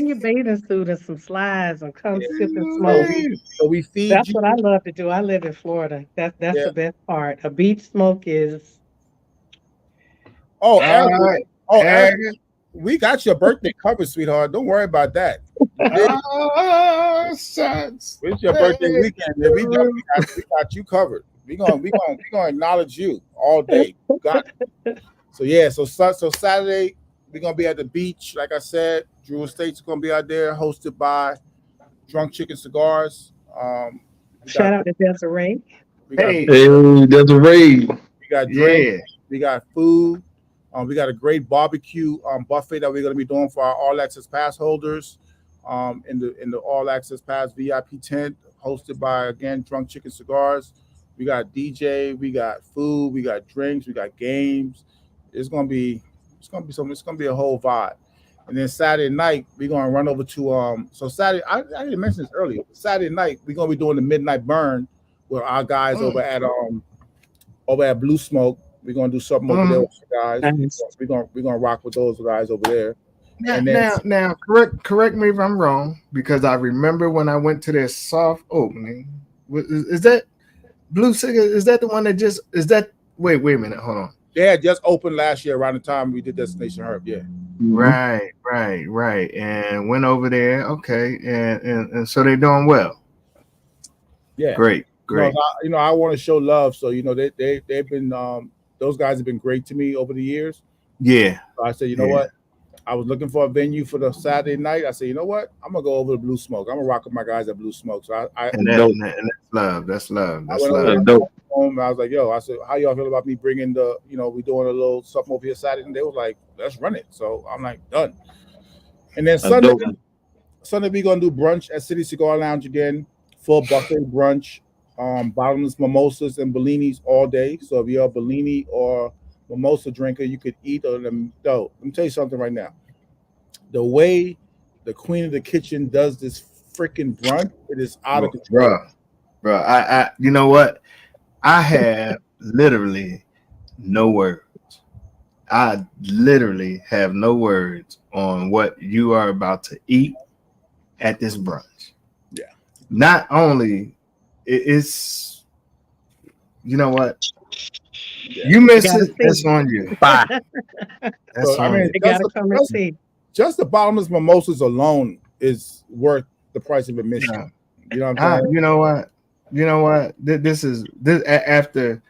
your bathing suit and some slides and come sip and smoke. So we feed. That's what I love to do. I live in Florida. That's the best part. A beach smoke is. Eric, we got your birthday covered, sweetheart. Don't worry about that. It's your birthday weekend. We got you covered. We gonna acknowledge you all day. You got it. So Saturday we're gonna be at the beach. Like I said, Drew Estate's gonna be out there, hosted by Drunk Chicken Cigars. Shout out to Desiree. Desiree. We got drinks. We got food. We got a great barbecue buffet that we're going to be doing for our all access pass holders in the all access pass VIP tent, hosted by again Drunk Chicken Cigars. We got DJ, we got food, we got drinks, we got games. It's gonna be a whole vibe. And then Saturday night we're gonna run over to so Saturday I didn't mention this earlier. Saturday night we're gonna be doing the midnight burn with our guys over at Blue Smoke. We're gonna do something over there with you guys. We're gonna rock with those guys over there. Now, correct me if I'm wrong, because I remember when I went to their soft opening. Is that Blue Cigar? Is that the one that just is that? Wait a minute, hold on. They had just opened last year around the time we did Destination Herb. Yeah. Right. And went over there. Okay, and so they're doing well. Yeah. Great. I want to show love, so they've been those guys have been great to me over the years. Yeah. So I said, you know what? I was looking for a venue for the Saturday night. I said, you know what? I'm gonna go over to Blue Smoke. I'm gonna rock with my guys at Blue Smoke. So that's love. That's love. I went over to home and I was like, yo, I said, how y'all feel about me bringing we doing a little something over here Saturday? And they was like, let's run it. So I'm like, done. And then Sunday we're gonna do brunch at City Cigar Lounge again, full buffet brunch. Bottomless mimosas and bellinis all day. So if you're a bellini or mimosa drinker, you could eat them. Let me tell you something right now. The way the queen of the kitchen does this freaking brunch, it is out of control. Bro, I you know what? I have literally no words. I literally have no words on what you are about to eat at this brunch. Yeah. Not only it's, you know what? Yeah. You miss it. That's on you. That's on you. You gotta come and see. just the bottomless mimosas alone is worth the price of admission. Yeah. You know what I'm saying? You know what? This is this after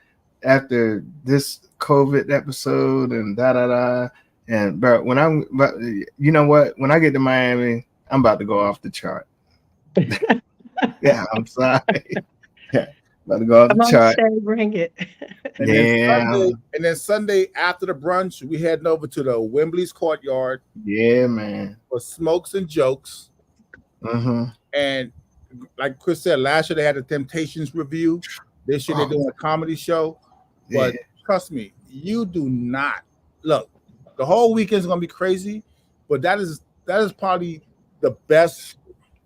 this COVID episode and da da da. And bro, but you know what? When I get to Miami, I'm about to go off the chart. Yeah, I'm sorry. Yeah, about to go off Come the on, chart. Shay, bring it. And then Sunday after the brunch, we heading over to the Wembley's courtyard Yeah, man. for smokes and jokes. Mm-hmm. And like Chris said, last year they had the Temptations review. This year they're doing a comedy show. But trust me, you do not look. The whole weekend's gonna be crazy, but that is probably the best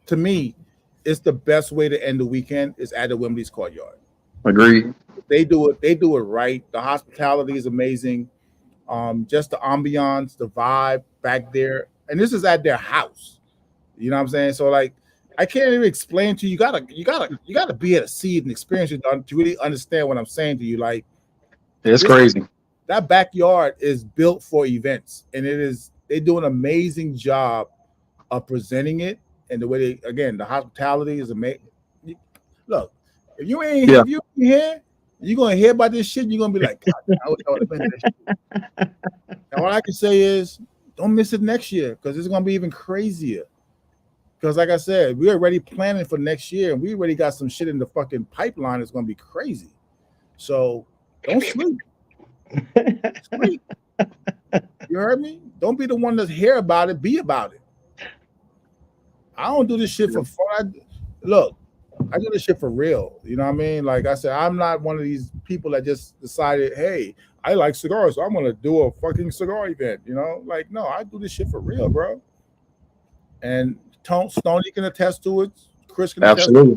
to me. It's the best way to end the weekend is at the Wembley's courtyard. Agreed. They do it right. The hospitality is amazing. Just the ambiance, the vibe back there, and this is at their house. You know what I'm saying? So like, I can't even explain to you. You gotta be able to see it and experience it to really understand what I'm saying to you. Like, It's crazy. That backyard is built for events, and they do an amazing job of presenting it, and the way the hospitality is amazing. Look, if you ain't here, you're gonna hear about this shit. You're gonna be like, God, I would have been this shit. And all I can say is, don't miss it next year because it's gonna be even crazier. Because like I said, we're already planning for next year, and we already got some shit in the fucking pipeline that's gonna be crazy. So don't sleep. Sleep. You heard me? Don't be the one that's hear about it. Be about it. I don't do this shit for fun. I do this shit for real. You know what I mean? Like I said, I'm not one of these people that just decided, hey, I like cigars, so I'm gonna do a fucking cigar event. You know, like no, I do this shit for real, bro. And Stoney can attest to it. Chris can attest to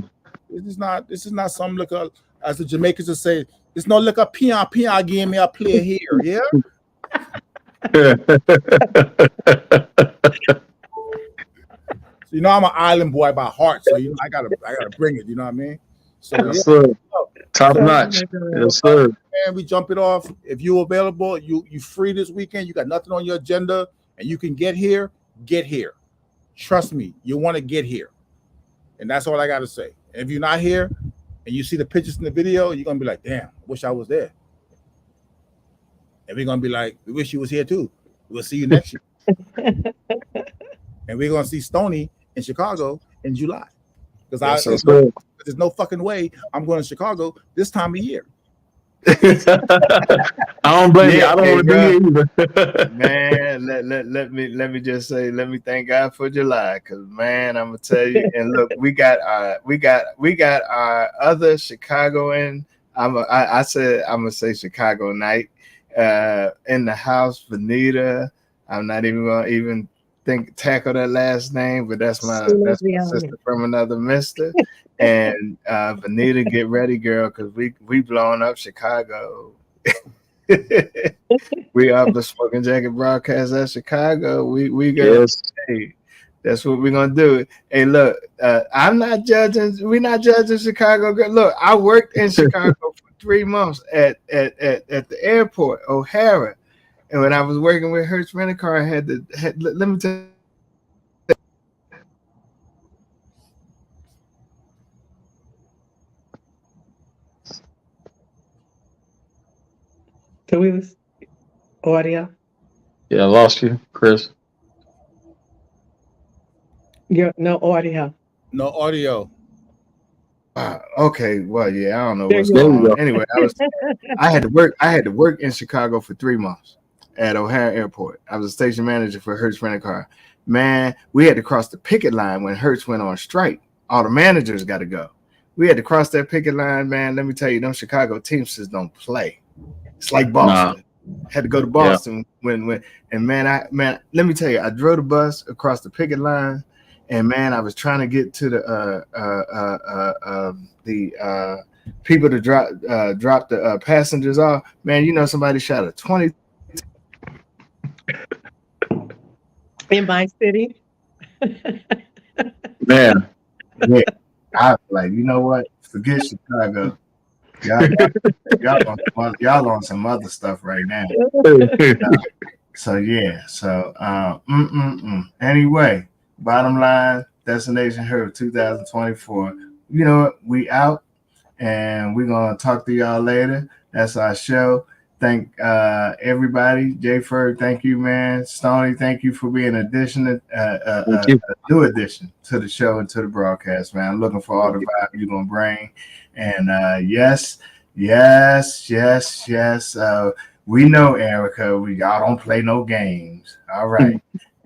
it. This is not some look up, as the Jamaicans would say. It's no look up pion game me a play here. Yeah. So, you know, I'm an island boy by heart, so you know I gotta bring it. You know what I mean? So top notch. Yes, sir. And we jump it off. If you're available, you free this weekend. You got nothing on your agenda, and you can get here. Get here. Trust me, you want to get here, and that's all I gotta say. And if you're not here, and you see the pictures in the video, you're gonna be like, "Damn, I wish I was there." And we're gonna be like, "We wish you was here too." We'll see you next year. And we're gonna see Stoney in Chicago in July. Because there's no fucking way I'm going to Chicago this time of year. I don't blame you. I don't want to be here either. Man, let me just say, let me thank God for July, because man, I'm gonna tell you. And look, we got our other Chicagoan. I said I'm gonna say Chicago night in the house, Venita. I'm not even gonna tackle that last name, but that's my sister from another mister. And Venita, get ready, girl, because we blowing up Chicago. We up the Smoking Jacket broadcast at Chicago. We go. Yes. Hey, that's what we're gonna do. Hey, look, I'm not judging. We're not judging Chicago. Girl. Look, I worked in Chicago for 3 months at the airport, O'Hara. And when I was working with Hertz Rent-A-Car, I had let me tell you. Do we lose audio? Yeah, I lost you, Chris. No audio. No audio. Okay, well, yeah, I don't know what's going on. Anyway, I had to work in Chicago for 3 months at O'Hara Airport. I was a station manager for Hertz Rent-A-Car. Man, we had to cross the picket line when Hertz went on strike. All the managers got to go. We had to cross that picket line, man. Let me tell you, them Chicago Teamsters don't play. It's like Boston. Had to go to Boston when and man, let me tell you, I drove the bus across the picket line, and man, I was trying to get to the people to drop the passengers off. Man, you know, somebody shot a 20 in my city. Man, yeah, I was like, you know what? Forget Chicago. Y'all on some other stuff right now. So yeah, so anyway, bottom line, Destination Herb 2024. You know what? We out, and we're gonna talk to y'all later. That's our show. Thank everybody. J Ferg, thank you, man. Stoney, thank you for being Thank you. a new addition to the show and to the broadcast, man. I'm looking for all the vibe you're gonna bring. And yes, yes, yes, yes. We know, Erica, y'all don't play no games. All right.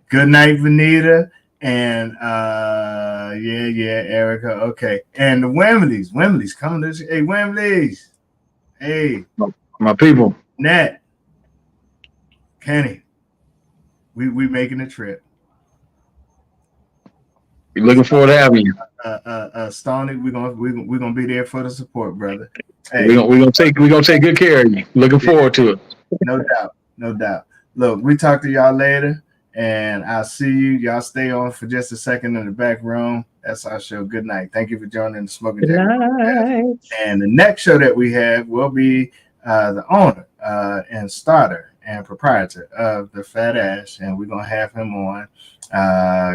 Good night, Venita. And yeah, Erica. Okay. And the Wembley's coming to hey, Wembley's. Hey, My people. Nat, Kenny. We making a trip. We're looking forward to having you. Stoney, we're gonna be there for the support, brother. Hey, We're gonna take good care of you. Looking forward to it. no doubt, no doubt. Look, we talk to y'all later, and I'll see you. Y'all stay on for just a second in the back room. That's our show. Good night. Thank you for joining the Smoking Good Jacket Podcast. night. And the next show that we have will be the owner and starter and proprietor of the Fat Ash, and we're gonna have him on.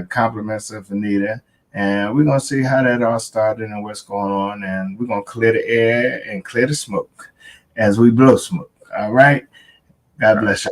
Compliments of Venita. And we're going to see how that all started and what's going on. And we're going to clear the air and clear the smoke as we blow smoke. All right. God bless you.